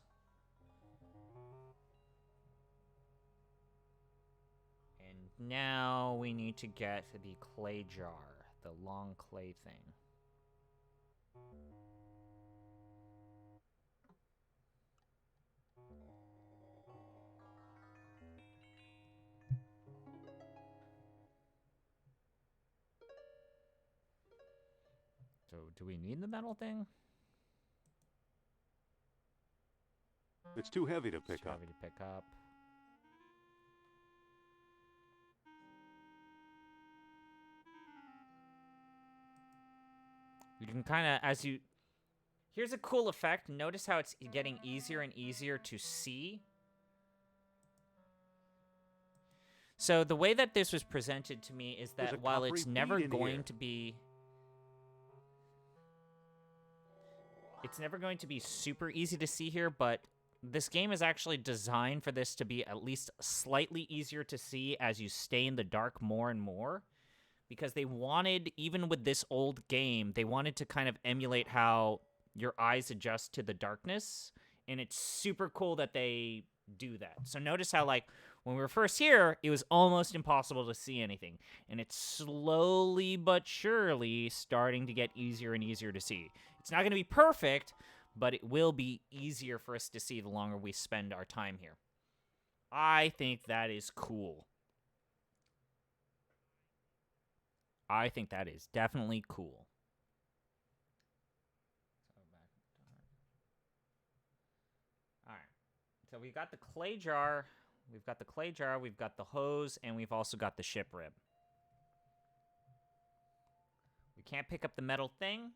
And now we need to get the clay jar, the long clay thing. So, do we need the metal thing? It's too heavy to pick Too up. heavy to pick up. You can kind of, as you... Here's a cool effect. Notice how it's getting easier and easier to see. So the way that this was presented to me is There's that a while coppery it's never bead in going here. to be... It's never going to be super easy to see here, but this game is actually designed for this to be at least slightly easier to see as you stay in the dark more and more. Because they wanted, even with this old game, they wanted to kind of emulate how your eyes adjust to the darkness. And it's super cool that they do that. So notice how, like, when we were first here, it was almost impossible to see anything. And it's slowly but surely starting to get easier and easier to see. It's not going to be perfect, but it will be easier for us to see the longer we spend our time here. I think that is cool. I think that is definitely cool. All right. So we got the clay jar. We've got the clay jar. We've got the hose, and we've also got the ship rib. We can't pick up the metal thing.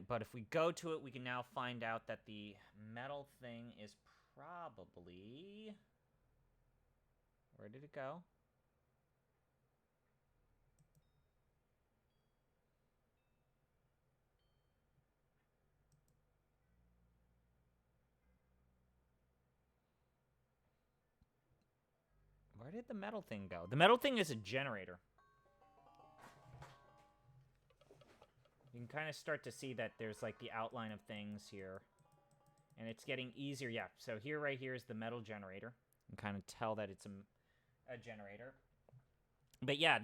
But if we go to it, we can now find out that the metal thing is probably... Where did it go? Where did the metal thing go? The metal thing is a generator. You can kind of start to see that there's like the outline of things here. And it's getting easier. Yeah, so here, right here is the metal generator. You can kind of tell that it's a generator. But yeah,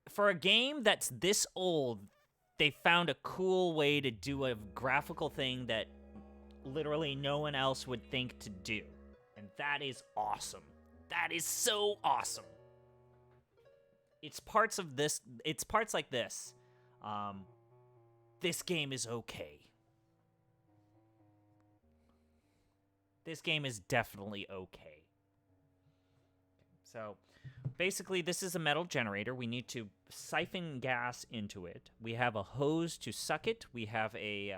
for a game that's this old, they found a cool way to do a graphical thing that literally no one else would think to do. And that is awesome. That is so awesome. It's parts like this. This game is okay. This game is definitely okay. So, basically, this is a metal generator. We need to siphon gas into it. We have a hose to suck it. We have a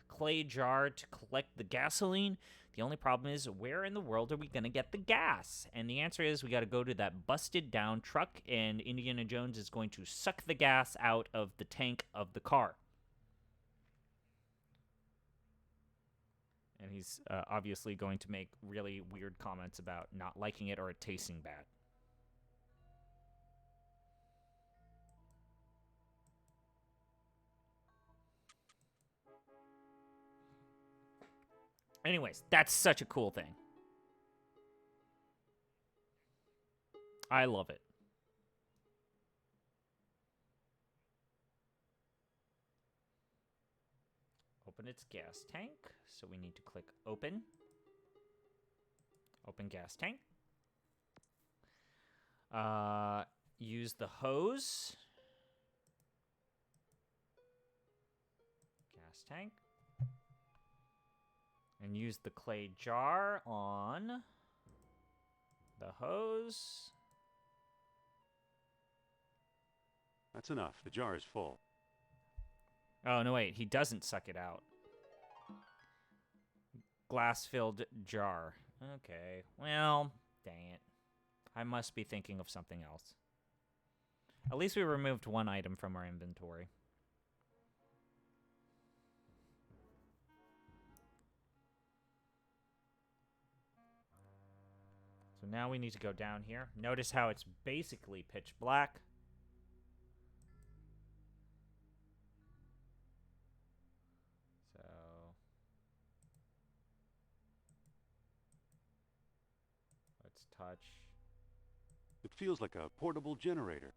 clay jar to collect the gasoline. The only problem is, where in the world are we going to get the gas? And the answer is, we got to go to that busted down truck, and Indiana Jones is going to suck the gas out of the tank of the car. And he's obviously going to make really weird comments about not liking it or it tasting bad. Anyways, that's such a cool thing. I love it. Open its gas tank. So we need to click open. Open gas tank. Use the hose. Gas tank. And use the clay jar on the hose. That's enough. The jar is full. Oh, no, wait. He doesn't suck it out. Glass-filled jar. Okay. Well, dang it. I must be thinking of something else. At least we removed one item from our inventory. So now we need to go down here. Notice how it's basically pitch black. So let's touch. It feels like a portable generator.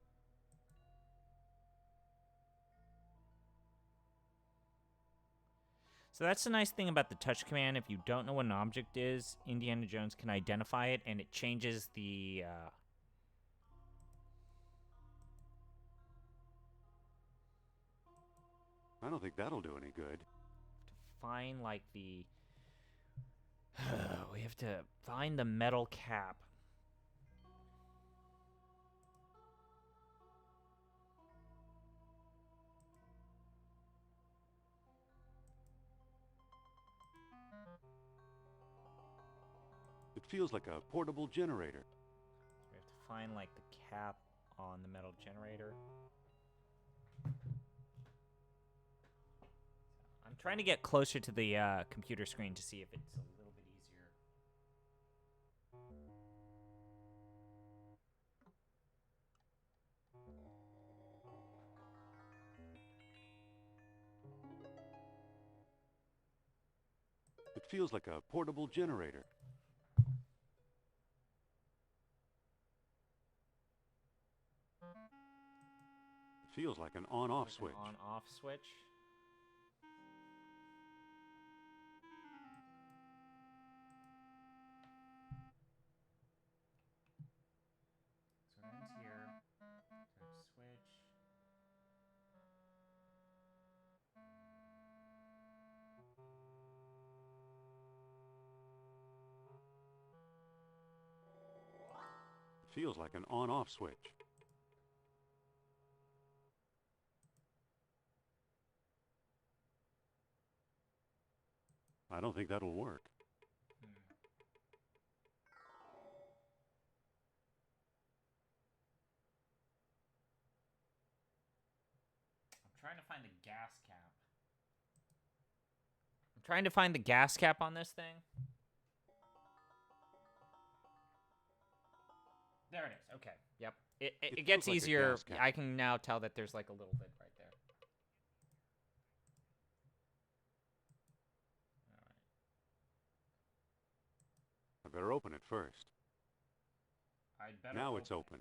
So that's the nice thing about the touch command. If you don't know what an object is, Indiana Jones can identify it, and it changes the... I don't think that'll do any good. to find, like, the... we have to find the metal cap. feels like a portable generator. We have to find, like, the cap on the metal generator. I'm trying to get closer to the computer screen to see if it's a little bit easier. It feels like a portable generator. It feels like an on-off Like switch. an on-off switch. So it ends here. Type switch. It feels like an on-off switch. I don't think that'll work. I'm trying to find the gas cap. I'm trying to find the gas cap on this thing. There it is. Okay. Yep. It gets feels like a easier. gas cap. I can now tell that there's like a little bit right there. All right. I better open it first. I'd better Now it's open.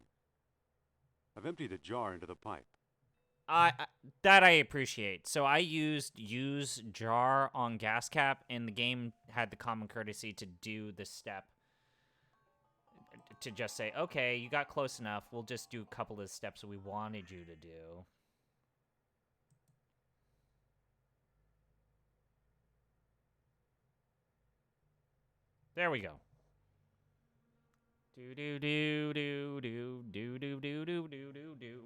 I've emptied a jar into the pipe. That I appreciate. So I used use jar on gas cap, and the game had the common courtesy to do the step. To just say, okay, you got close enough. We'll just do a couple of steps we wanted you to do. There we go. Do do do do do do do do do do do do.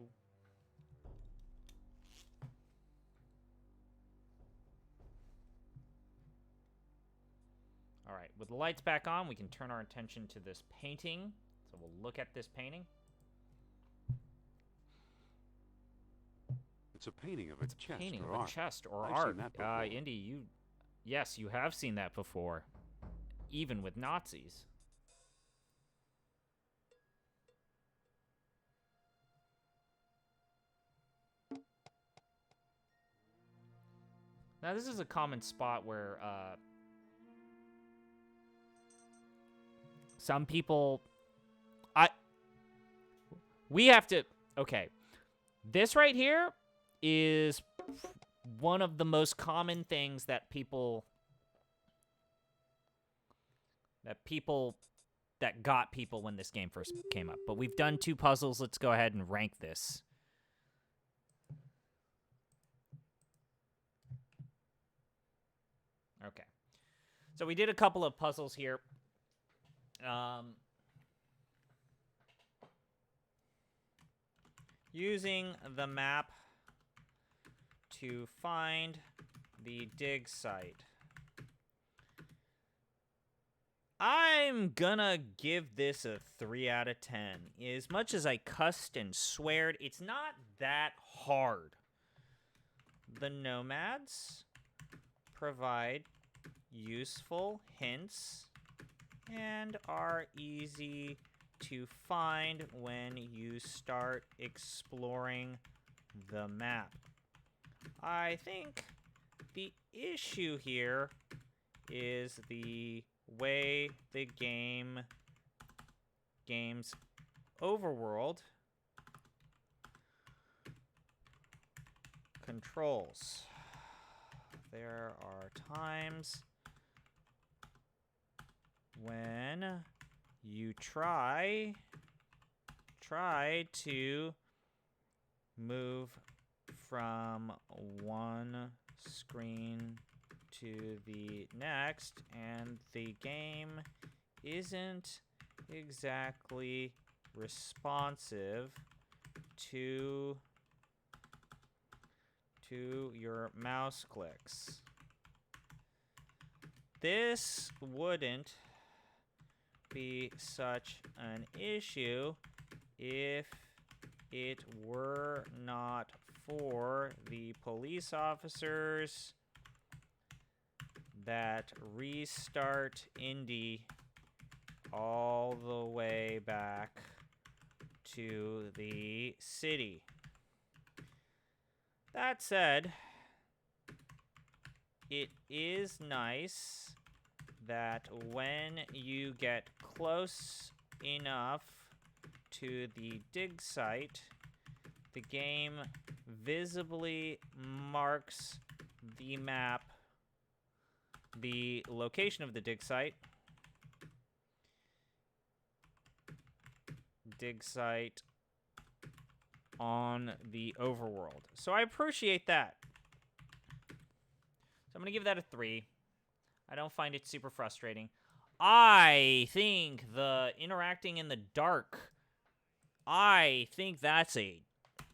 All right, with the lights back on, we can turn our attention to this painting. So we'll look at this painting. It's a painting of a chest Painting or of a art. chest or I've art. seen that before. Indy, yes, you have seen that before, even with Nazis. Now, this is a common spot where some people... We have to... Okay. This right here is one of the most common things that people... That got people when this game first came up. But we've done 2 puzzles. Let's go ahead and rank this. Okay. So we did a couple of puzzles here. Using the map to find the dig site. I'm gonna give this a 3 out of 10. As much as I cussed and sweared, it's not that hard. The nomads provide useful hints and are easy to find when you start exploring the map. I think the issue here is the way the game's overworld controls. There are times when you try to move from one screen to the next, and the game isn't exactly responsive to your mouse clicks. This wouldn't be such an issue if it were not for the police officers that restart Indy all the way back to the city. That said, it is nice that when you get close enough to the dig site, the game visibly marks the map, the location of the dig site. Dig site on the overworld. So I appreciate that. So I'm going to give that a 3. I don't find it super frustrating. I think the interacting in the dark, I think that's a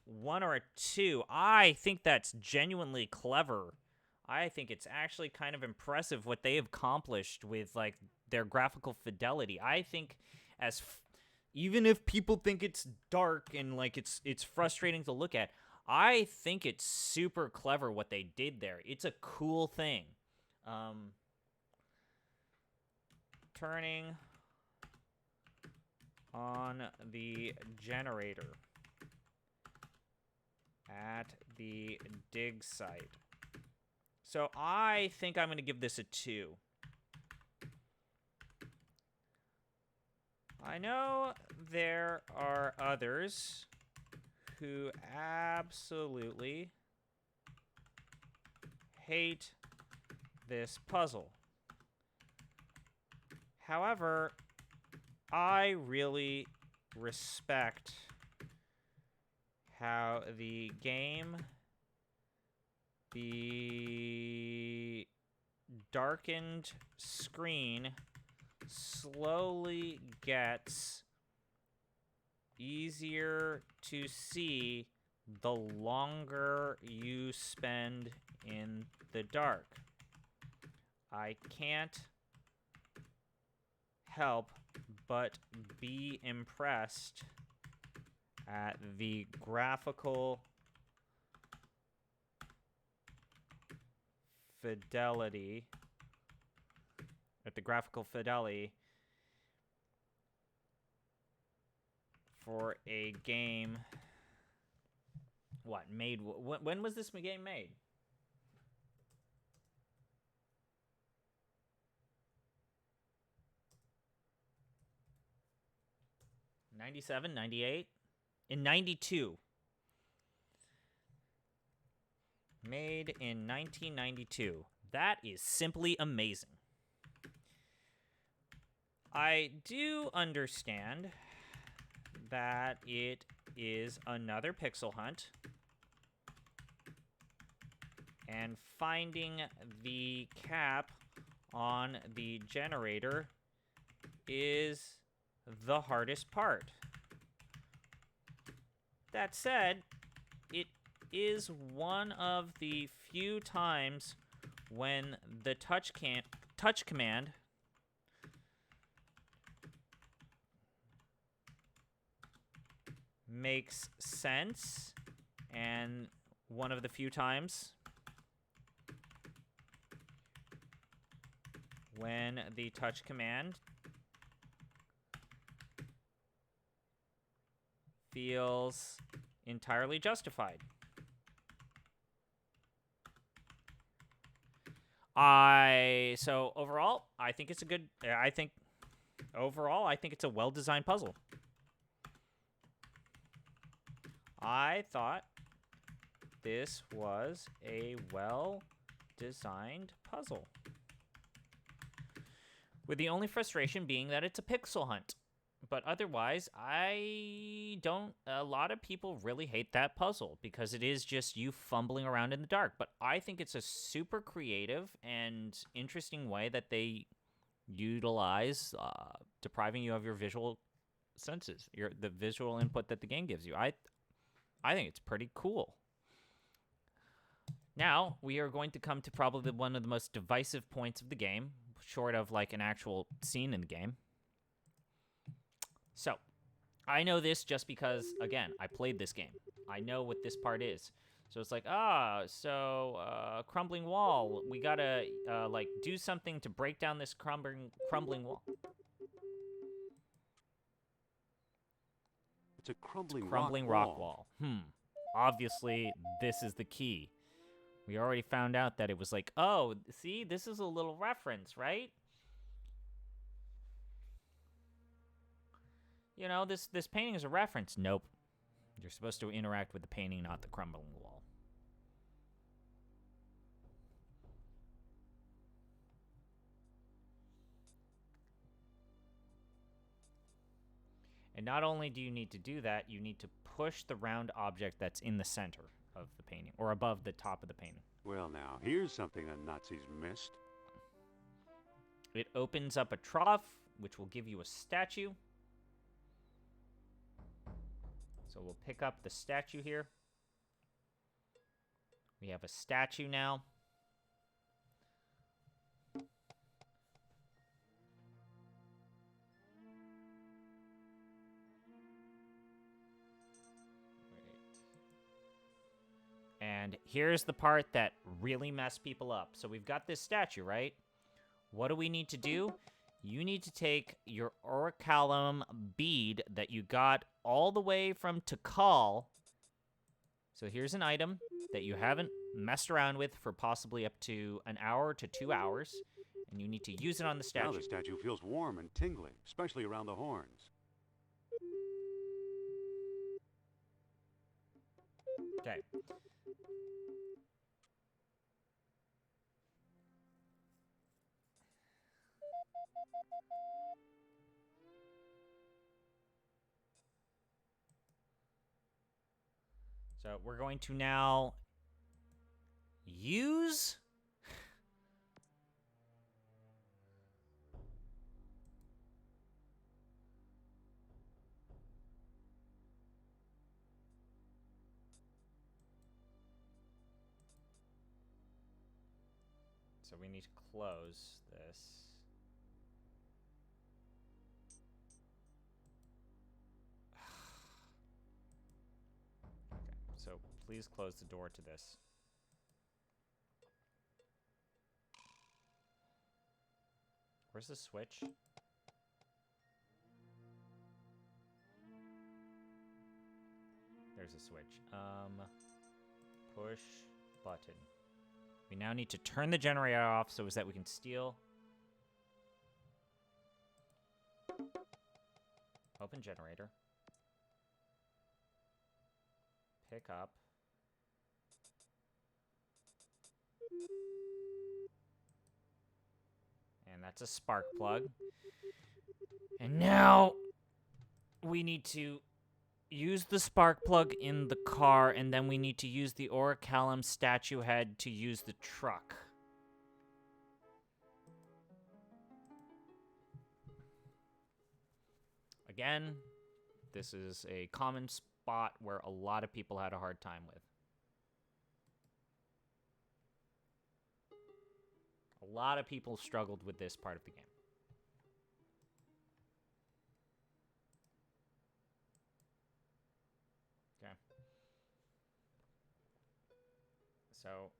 1 or a 2. I think that's genuinely clever. I think it's actually kind of impressive what they have accomplished with like their graphical fidelity. I think even if people think it's dark and like it's frustrating to look at, I think it's super clever what they did there. It's a cool thing. Turning on the generator at the dig site. So I think I'm going to give this a 2. I know there are others who absolutely hate this puzzle. However, I really respect how the game, the darkened screen, slowly gets easier to see the longer you spend in the dark. I can't help but be impressed at the graphical fidelity for a game. What made? When was this game made? 97, 98? In 92. Made in 1992. That is simply amazing. I do understand that it is another pixel hunt, and finding the cap on the generator is the hardest part. That said, it is one of the few times when the touch command makes sense, and one of the few times when the touch command feels entirely justified. So overall, I think it's a good. Overall, I think it's a well-designed puzzle. I thought this was a well-designed puzzle, with the only frustration being that it's a pixel hunt. But otherwise, a lot of people really hate that puzzle because it is just you fumbling around in the dark. But I think it's a super creative and interesting way that they utilize depriving you of your visual senses, the visual input that the game gives you. I think it's pretty cool. Now, we are going to come to probably one of the most divisive points of the game, short of like an actual scene in the game. So, I know this just because, again, I played this game. I know what this part is. So it's like, crumbling wall. We gotta, like, do something to break down this crumbling wall. It's a crumbling, Crumbling rock wall. Obviously, this is the key. We already found out that it was like, oh, see, this is a little reference, right? You know, this painting is a reference. Nope. You're supposed to interact with the painting, not the crumbling wall. And not only do you need to do that, you need to push the round object that's in the center of the painting, or above the top of the painting. Well, now, here's something the Nazis missed. It opens up a trough, which will give you a statue. So we'll pick up the statue here. We have a statue now. And here's the part that really messed people up. So we've got this statue, right? What do we need to do? You need to take your orichalcum bead that you got all the way from Tikal. So here's an item that you haven't messed around with for possibly up to an hour to 2 hours. And you need to use it on the statue. Now the statue feels warm and tingling, especially around the horns. Okay. So we're going to now use so we need to close this. Okay, so please close the door to this. Where's the switch? There's a switch. Push button. We now need to turn the generator off so that we can steal. Open generator. Pick up. And that's a spark plug. And now we need to use the spark plug in the car, and then we need to use the orichalcum statue head to use the truck. Again, this is a common spot where a lot of people had a hard time with. A lot of people struggled with this part of the game. Okay. So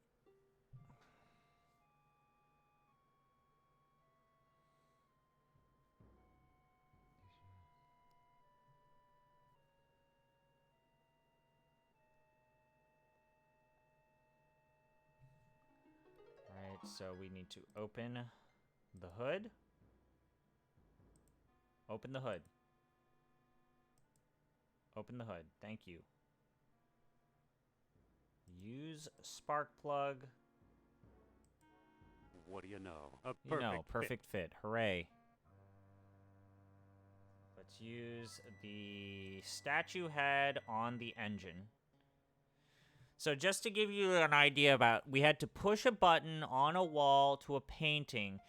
so we need to open the hood. Open the hood. Open the hood. Thank you. Use spark plug. What do you know? A Perfect fit. Hooray. Let's use the statue head on the engine. So just to give you an idea about, we had to push a button on a wall to a painting,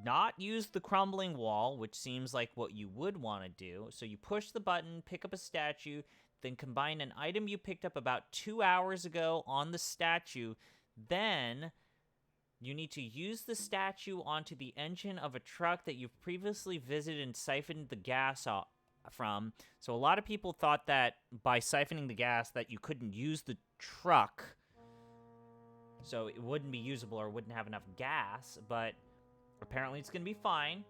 not use the crumbling wall, which seems like what you would want to do. So you push the button, pick up a statue, then combine an item you picked up about 2 hours ago on the statue, then You need to use the statue onto the engine of a truck that you've previously visited and siphoned the gas from. So a lot of people thought that by siphoning the gas that you couldn't use the truck, so it wouldn't be usable or wouldn't have enough gas, but apparently it's going to be fine.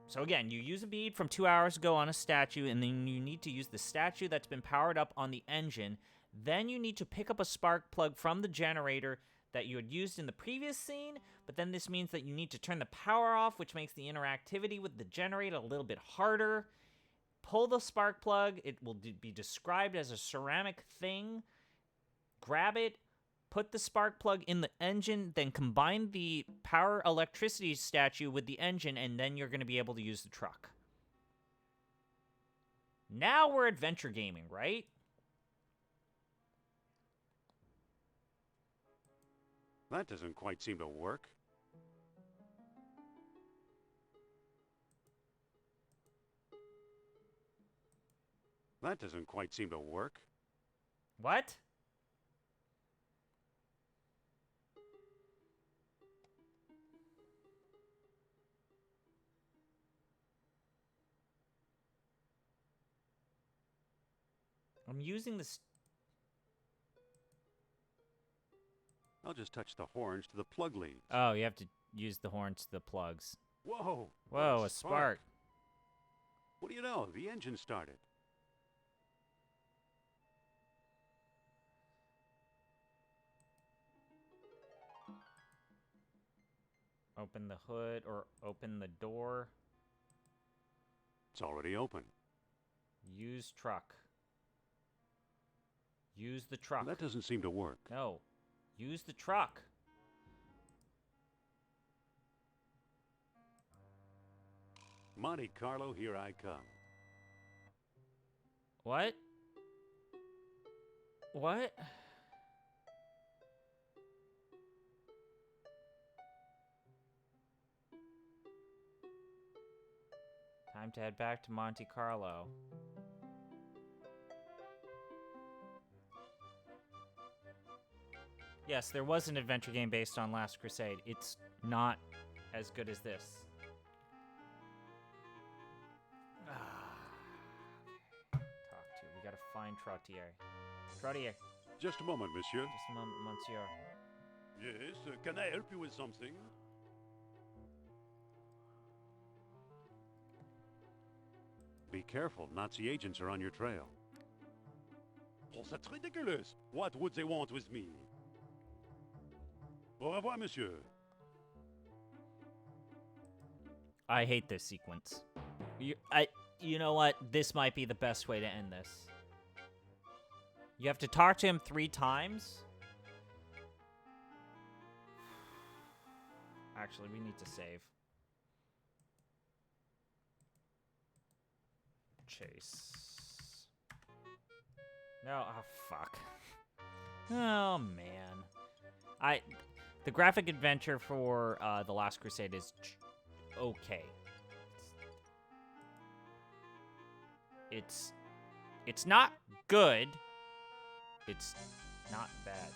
So again, you use a bead from 2 hours ago on a statue, and then you need to use the statue that's been powered up on the engine. Then you need to pick up a spark plug from the generator that you had used in the previous scene, but then this means that you need to turn the power off, which makes the interactivity with the generator a little bit harder. Pull the spark plug. It will be described as a ceramic thing. Grab it, put the spark plug in the engine, then combine the power electricity statue with the engine, and then you're going to be able to use the truck. Now we're adventure gaming, right? That doesn't quite seem to work. That doesn't quite seem to work. What? I'm using this. I'll just touch the horns to the plug leads. Oh, you have to use the horns to the plugs. Whoa! Whoa, a spark. What do you know? The engine started. Open the hood or open the door. It's already open. Use truck. Use the truck. That doesn't seem to work. No. Use the truck. Monte Carlo, here I come. What? What? Time to head back to Monte Carlo. Yes, there was an adventure game based on Last Crusade. It's not as good as this. Talk to. We gotta find Trottier. Trottier. Just a moment, monsieur. Just a moment, monsieur. Yes, can I help you with something? Be careful, Nazi agents are on your trail. Oh, that's ridiculous. What would they want with me? Au revoir, monsieur. I hate this sequence. You know what? This might be the best way to end this. You have to talk to him 3 times. Actually, we need to save. Chase. No, oh fuck. Oh man. The graphic adventure for The Last Crusade is okay. It's not good. It's not bad.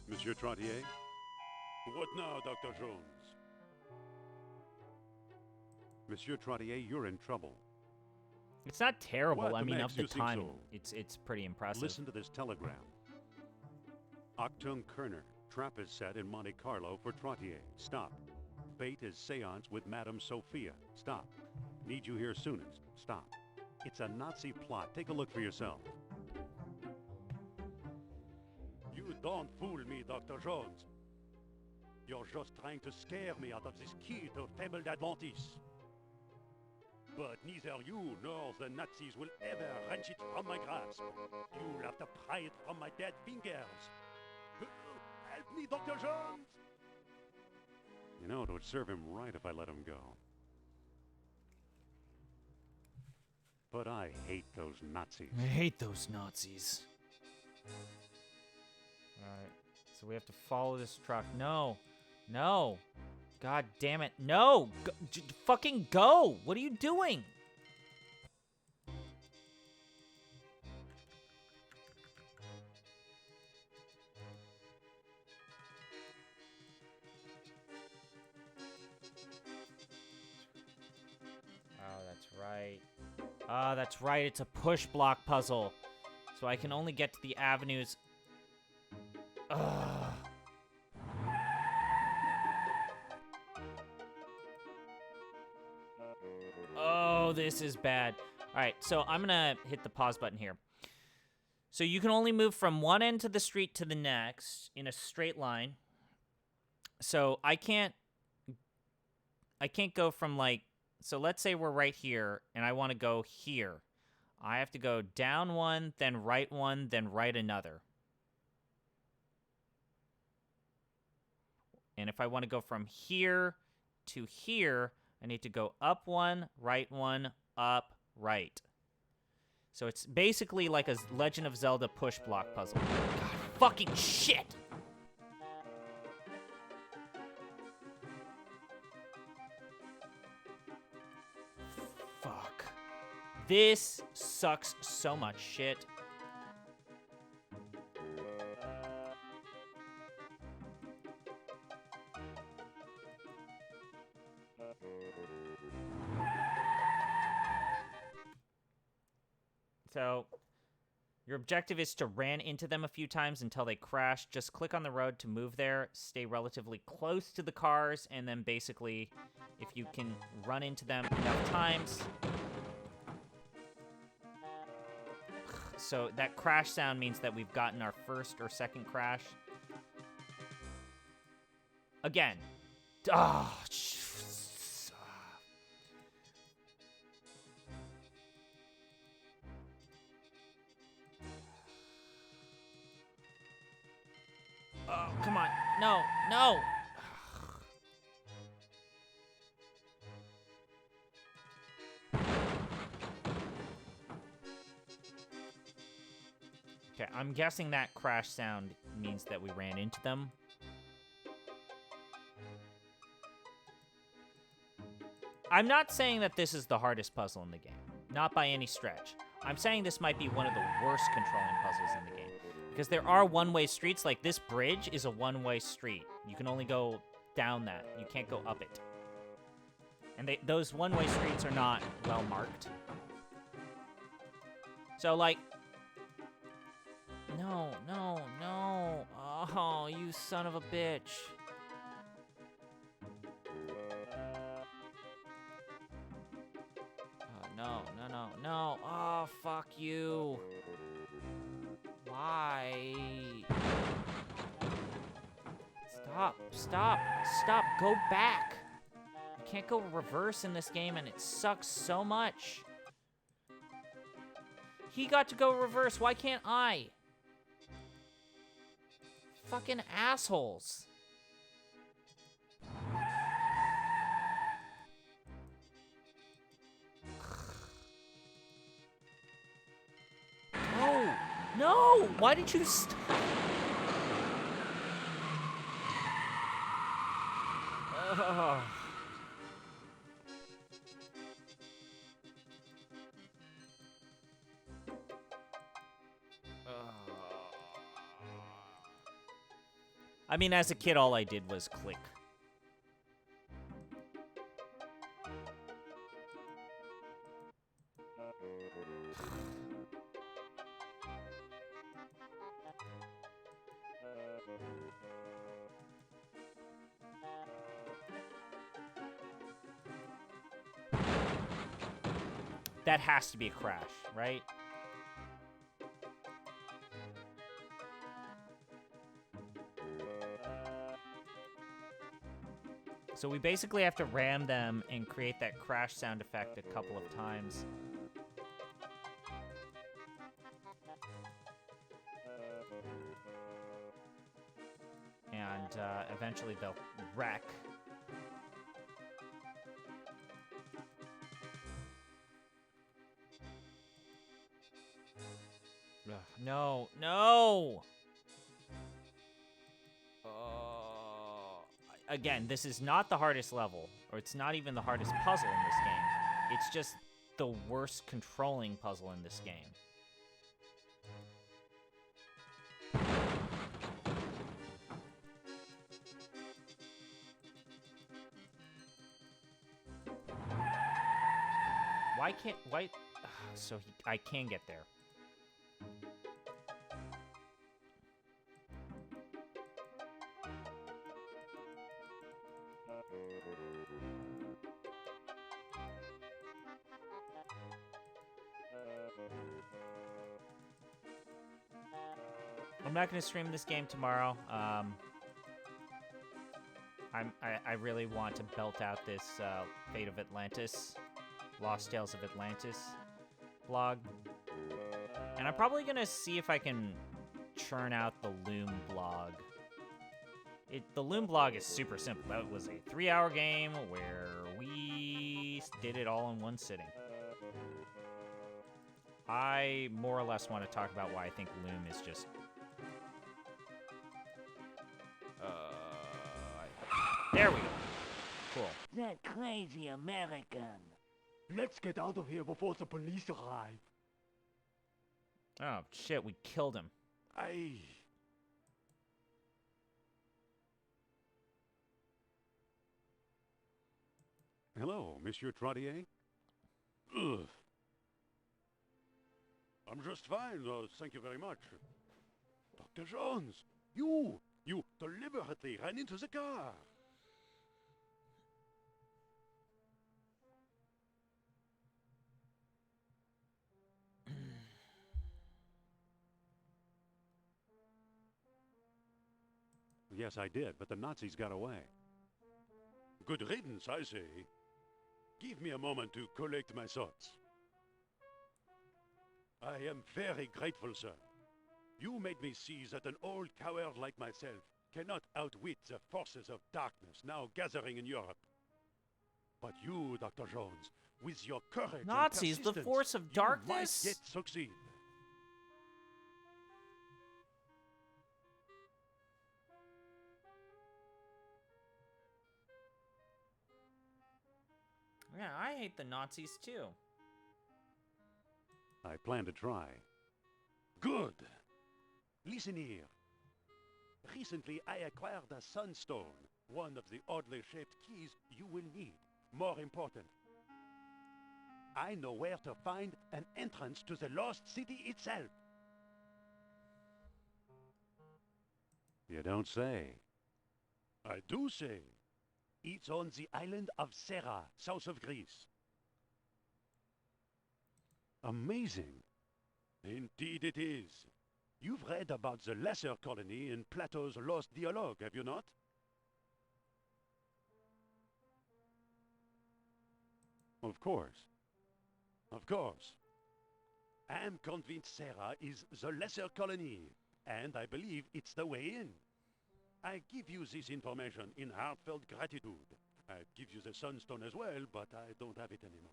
Monsieur Trottier? What now, Dr. Jones? Monsieur Trottier, you're in trouble. It's not terrible. What I mean, makes of the you think time, so? it's pretty impressive. Listen to this telegram. Octung Kerner. Trap is set in Monte Carlo for Trottier. Stop. Fate is seance with Madame Sophia. Stop. Need you here soonest. Stop. It's a Nazi plot. Take a look for yourself. You don't fool me, Dr. Jones. You're just trying to scare me out of this key to Fate of Atlantis. But neither you nor the Nazis will ever wrench it from my grasp. You'll have to pry it from my dead fingers. Help me, Dr. Jones! You know, it would serve him right if I let him go. But I hate those Nazis. I hate those Nazis. Alright, so we have to follow this truck. No. No. God damn it. No! Fucking go! What are you doing? right. That's right. It's a push block puzzle. So I can only get to the avenues. Ugh. Oh, this is bad. All right, so I'm gonna hit the pause button here. So you can only move from one end of the street to the next in a straight line. So I can't go from like, so let's say we're right here and I want to go here. I have to go down one, then right another. And if I want to go from here to here, I need to go up one, up, right. So it's basically like a Legend of Zelda push block puzzle. God, fucking shit! Fuck. This sucks so much shit. So, your objective is to ran into them a few times until they crash. Just click on the road to move there, stay relatively close to the cars, and then basically, if you can run into them enough times... So that crash sound means that we've gotten our first or second crash. Again. Oh, oh, come on. No, no. Okay, I'm guessing that crash sound means that we ran into them. I'm not saying that this is the hardest puzzle in the game. Not by any stretch. I'm saying this might be one of the worst controlling puzzles in the game. Because there are one-way streets, like this bridge is a one-way street. You can only go down that. You can't go up it. And those one-way streets are not well marked. So, like... No, no, no. Oh, you son of a bitch. Oh, no, no, no, no. Oh, fuck you. Why? Stop, stop, stop. Go back. You can't go reverse in this game, and it sucks so much. He got to go reverse. Why can't I? Fucking assholes. No! No! Why did you stop? Ugh. I mean, as a kid, all I did was click. That has to be a crash, right? So we basically have to ram them and create that crash sound effect a couple of times. And eventually they'll wreck. Ugh, no, no! Again, this is not the hardest level, or it's not even the hardest puzzle in this game. It's just the worst controlling puzzle in this game. Why can't... Why... So I can get there. I'm not going to stream this game tomorrow. I really want to belt out this Fate of Atlantis, Lost Tales of Atlantis blog. And I'm probably going to see if I can churn out the Loom blog. The Loom blog is super simple. That was a 3-hour game where we did it all in one sitting. I more or less want to talk about why I think Loom is just... There we go. Cool. That crazy American. Let's get out of here before the police arrive. Oh, shit, we killed him. Hello, Monsieur Trottier? Ugh. I'm just fine, thank you very much. Dr. Jones, you deliberately ran into the car. Yes, I did, but the Nazis got away. Good riddance, I say. Give me a moment to collect my thoughts. I am very grateful, sir. You made me see that an old coward like myself cannot outwit the forces of darkness now gathering in Europe. But you, Dr. Jones, with your courage Nazis, and the persistence, force of darkness? you might yet succeed. Yeah, I hate the Nazis too. I plan to try. Good. Listen here. Recently, I acquired a sunstone, one of the oddly shaped keys you will need. More important, I know where to find an entrance to the lost city itself. You don't say. I do say. It's on the island of Serra, south of Greece. Amazing. Indeed it is. You've read about the lesser colony in Plato's Lost Dialogue, have you not? Of course. Of course. I am convinced Serra is the lesser colony, and I believe it's the way in. I give you this information in heartfelt gratitude. I'd give you the sunstone as well, but I don't have it anymore.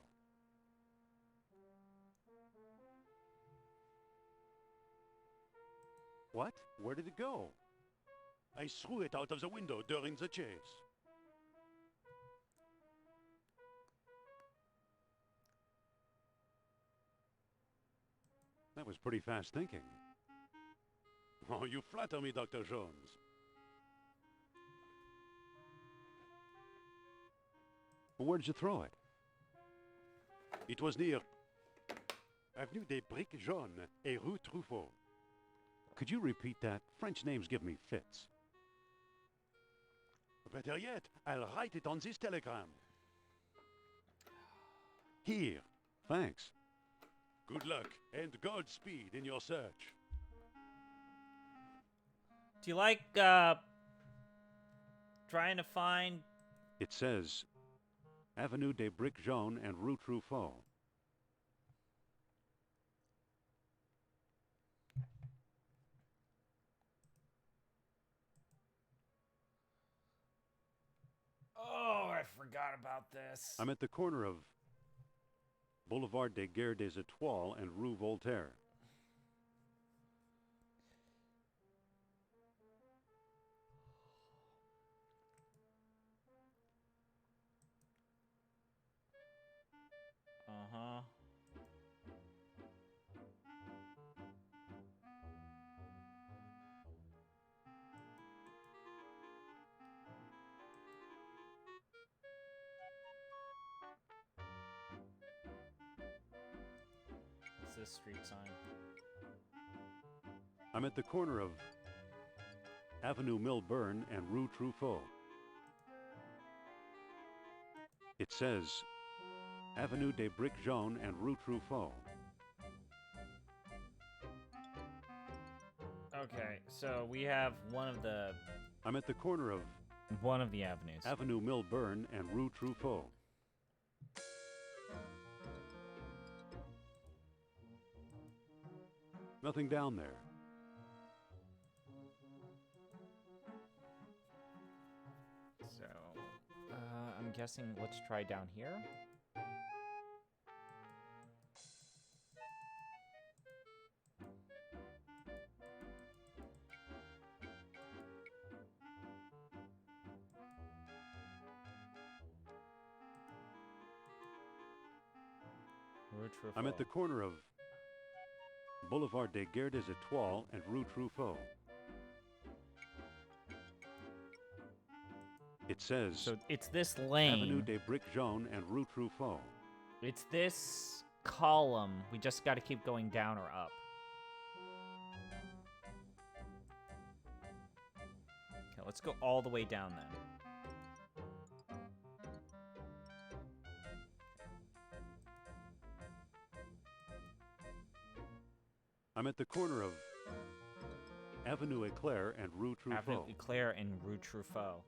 What? Where did it go? I threw it out of the window during the chase. That was pretty fast thinking. Oh, you flatter me, Dr. Jones. Where did you throw it? It was near Avenue des Briques Jaunes et Rue Truffaut. Could you repeat that? French names give me fits. Better yet, I'll write it on this telegram. Here. Thanks. Good luck and Godspeed in your search. Do you like, trying to find... It says Avenue des Briques Jaunes and Rue Truffaut. Oh, I forgot about this. I'm at the corner of Boulevard des Guerres des Étoiles and Rue Voltaire. Uh-huh. this street sign? I'm at the corner of Avenue Milburn and Rue Truffaut. It says Avenue des Briques Jaunes and Rue Truffaut. Okay, so we have one of the I'm at the corner of avenues. Avenue Milburn and Rue Truffaut. Nothing down there. So, I'm guessing let's try down here. I'm at the corner of Boulevard des Guerres des Étoiles and Rue Truffaut. It says So it's this lane. Avenue des Briques Jaunes and Rue Truffaut. It's this column. We just got to keep going down or up. Okay, let's go all the way down then. I'm at the corner of Avenue Eclair and Rue Truffaut. Avenue Eclair and Rue Truffaut.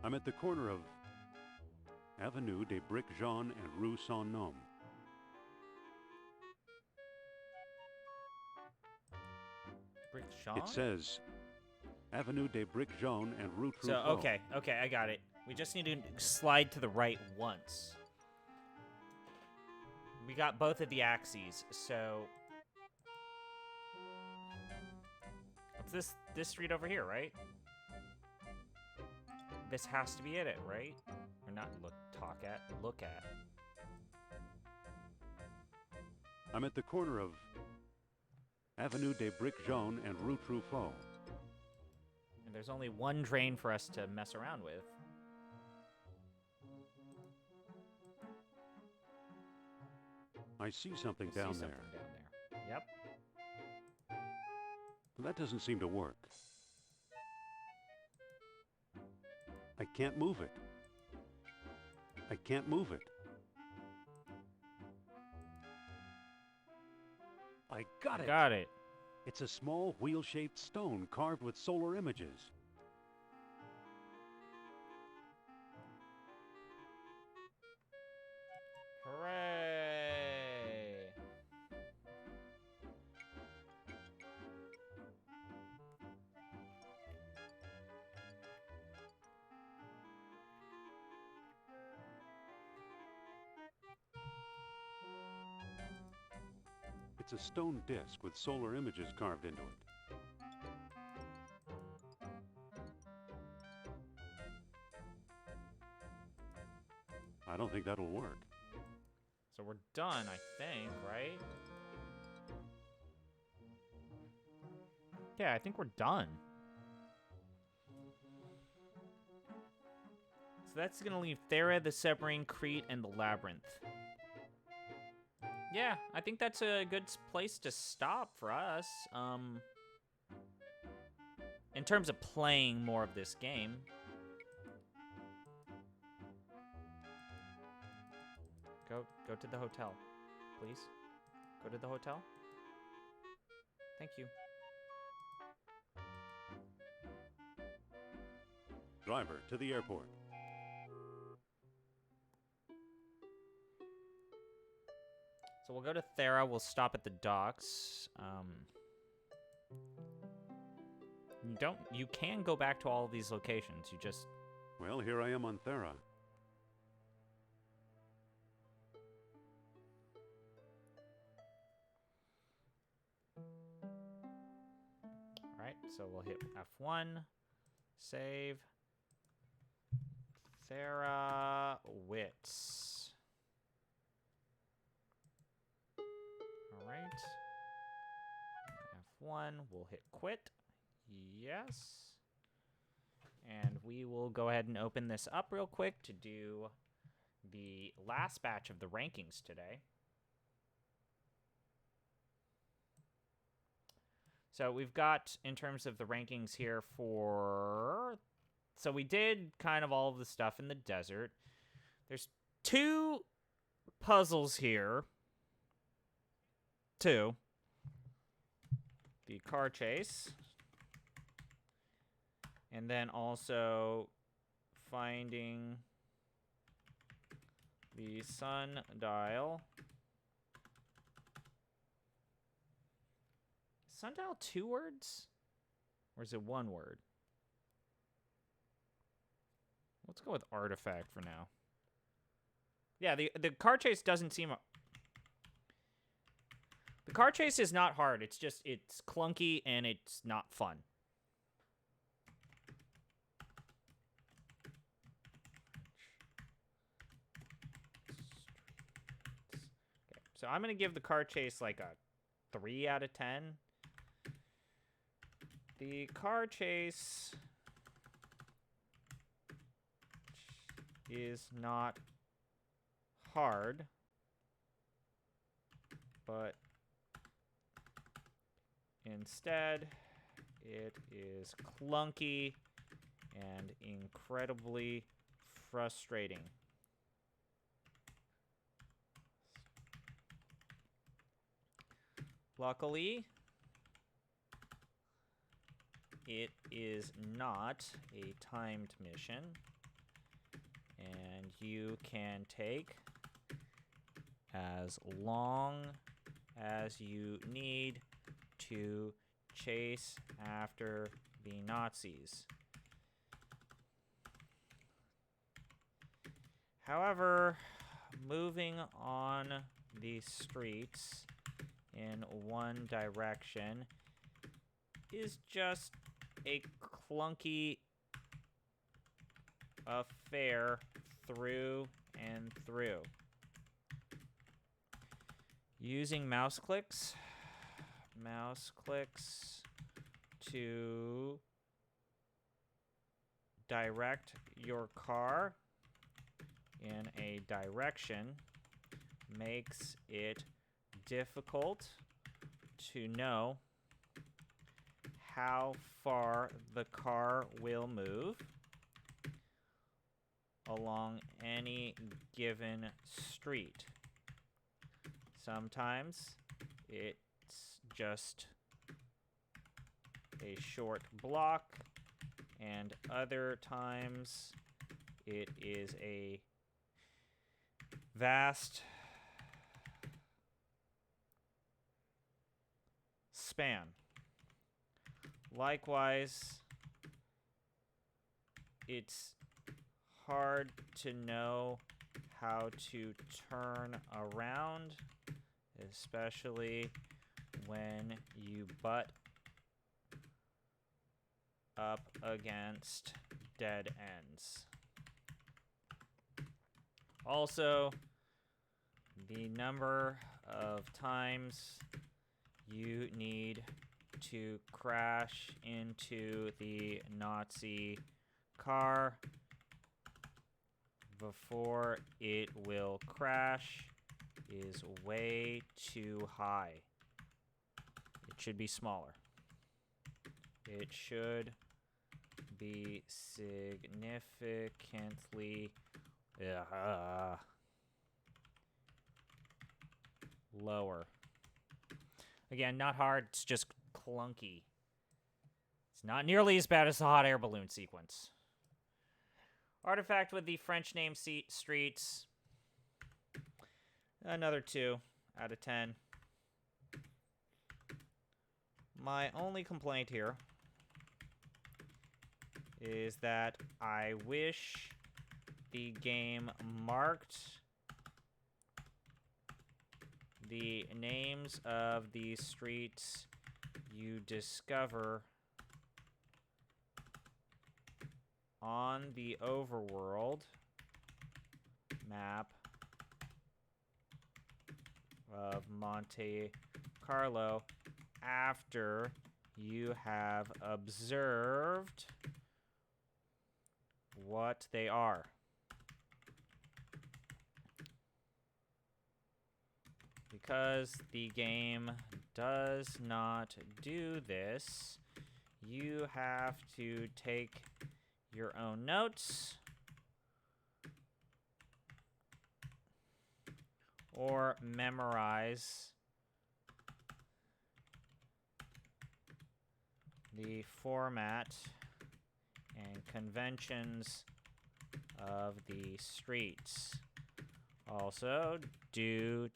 I'm at the corner of Avenue des Briques Jaunes and Rue Saint-Nom. Brick Sean? It says Avenue des Briques Jaunes and Rue So, Truffaut. okay, I got it. We just need to slide to the right once. We got both of the axes, so... It's this street over here, right? This has to be it, right? Or not look at. I'm at the corner of Avenue des Briques Jaunes and Rue Truffaut. And there's only one drain for us to mess around with. I see something I down see there. something down there. Yep. That doesn't seem to work. I can't move it. I can't move it. I got it! Got it. It's a small wheel-shaped stone carved with solar images. Hooray! It's a stone disc with solar images carved into it. I don't think that'll work. So we're done, I think, right? Yeah, I think we're done. So that's gonna leave Thera, the Submarine, Crete, and the Labyrinth. Yeah, I think that's a good place to stop for us. In terms of playing more of this game. Go to the hotel, please. Go to the hotel. Thank you. Driver, to the airport. So we'll go to Thera. We'll stop at the docks. You can go back to all of these locations. You just... Well, here I am on Thera. Alright, so we'll hit F1. Save. Sarah Witz. All right. F1, we'll hit quit. Yes. And we will go ahead and open this up real quick to do the last batch of the rankings today. So we've got, in terms of the rankings here for... So we did kind of all of the stuff in the desert. There's 2 puzzles here. 2. The car chase. And then also finding the sundial. Sundial 2 words? Or is it 1 word? Let's go with artifact for now. Yeah, the car chase doesn't seem... The car chase is not hard. It's just, it's clunky and it's not fun. Okay, so I'm going to give the car chase like a 3 out of 10. The car chase is not hard, but instead it is clunky and incredibly frustrating. Luckily, it is not a timed mission, and you can take as long as you need to chase after the Nazis. However, moving on the streets in one direction is just a clunky affair through and through. Using mouse clicks to direct your car in a direction makes it difficult to know how far the car will move along any given street. Sometimes it's just a short block, and other times it is a vast span. Likewise, it's hard to know how to turn around, especially when you butt up against dead ends. Also, the number of times you need to crash into the Nazi car before it will crash is way too high. It should be smaller. It should be significantly lower. Again, not hard, it's just clunky. It's not nearly as bad as the hot air balloon sequence. Artifact with the French name streets. Another 2 out of 10. My only complaint here is that I wish the game marked the names of the streets you discover on the overworld map of Monte Carlo after you have observed what they are. Because the game does not do this, you have to take your own notes or memorize the format and conventions of the streets. Also, due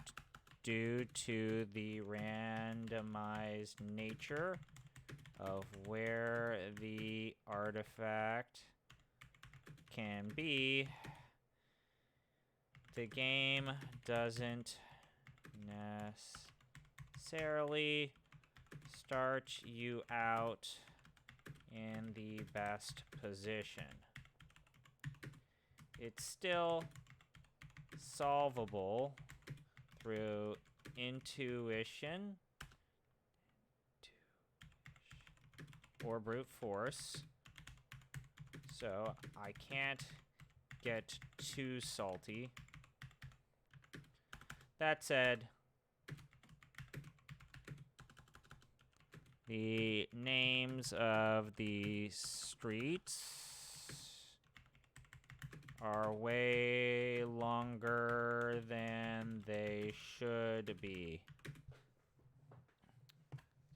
to the randomized nature of where the artifact can be, the game doesn't necessarily start you out in the best position. It's still solvable through intuition or brute force, so I can't get too salty. That said, the names of the streets are way longer than they should be.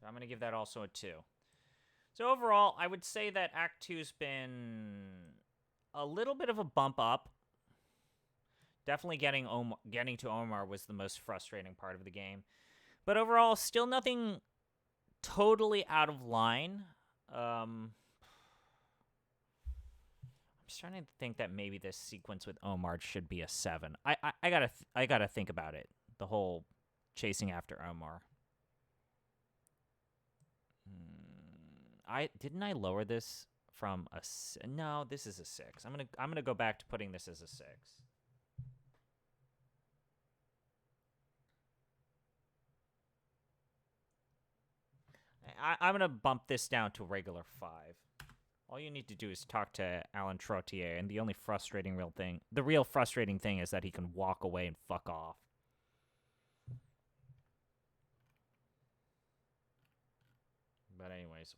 So I'm going to give that also a 2. So overall, I would say that Act 2's been a little bit of a bump up. Definitely getting to Omar was the most frustrating part of the game. But overall, still nothing totally out of line. I'm starting to think that maybe this sequence with Omar should be a 7. I gotta think about it. The whole chasing after Omar. Didn't I lower this from a? No, this is a 6. I'm gonna go back to putting this as a 6. I'm going to bump this down to a regular 5. All you need to do is talk to Alan Trottier, and the real frustrating thing is that he can walk away and fuck off. But anyways,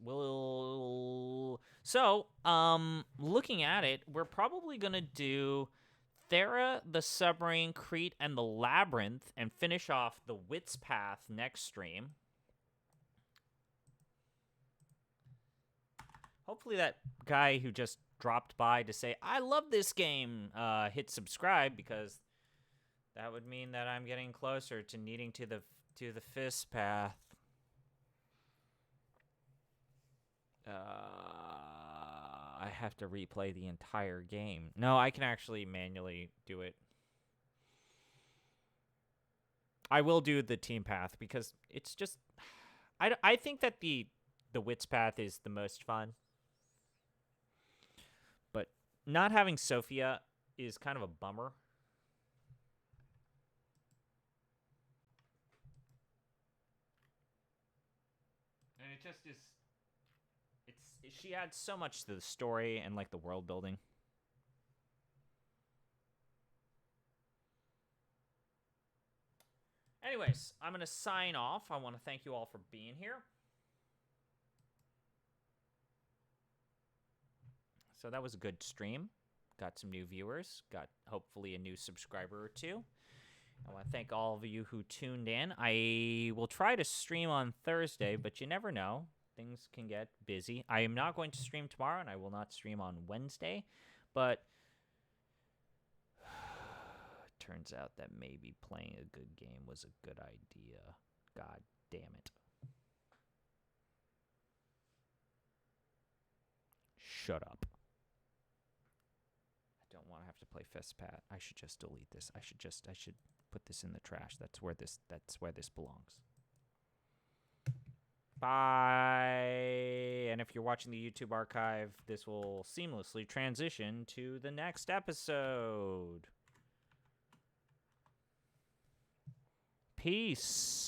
looking at it, we're probably going to do Thera, the Submarine, Crete, and the Labyrinth, and finish off the Wits Path next stream. Hopefully that guy who just dropped by to say, I love this game, hit subscribe, because that would mean that I'm getting closer to needing to the Fist Path. I have to replay the entire game. No, I can actually manually do it. I will do the team path because it's just... I think that the Wits Path is the most fun. But not having Sophia is kind of a bummer. And it just is... She adds so much to the story and, like, the world building. Anyways, I'm going to sign off. I want to thank you all for being here. So that was a good stream. Got some new viewers. Got, hopefully, a new subscriber or two. I want to thank all of you who tuned in. I will try to stream on Thursday, but you never know. Things can get busy. I am not going to stream tomorrow, and I will not stream on Wednesday. But it turns out that maybe playing a good game was a good idea. God damn it. Shut up. I don't want to have to play Festpat. I should just delete this. I should put this in the trash. That's where this belongs. Bye. And if you're watching the YouTube archive, this will seamlessly transition to the next episode. Peace.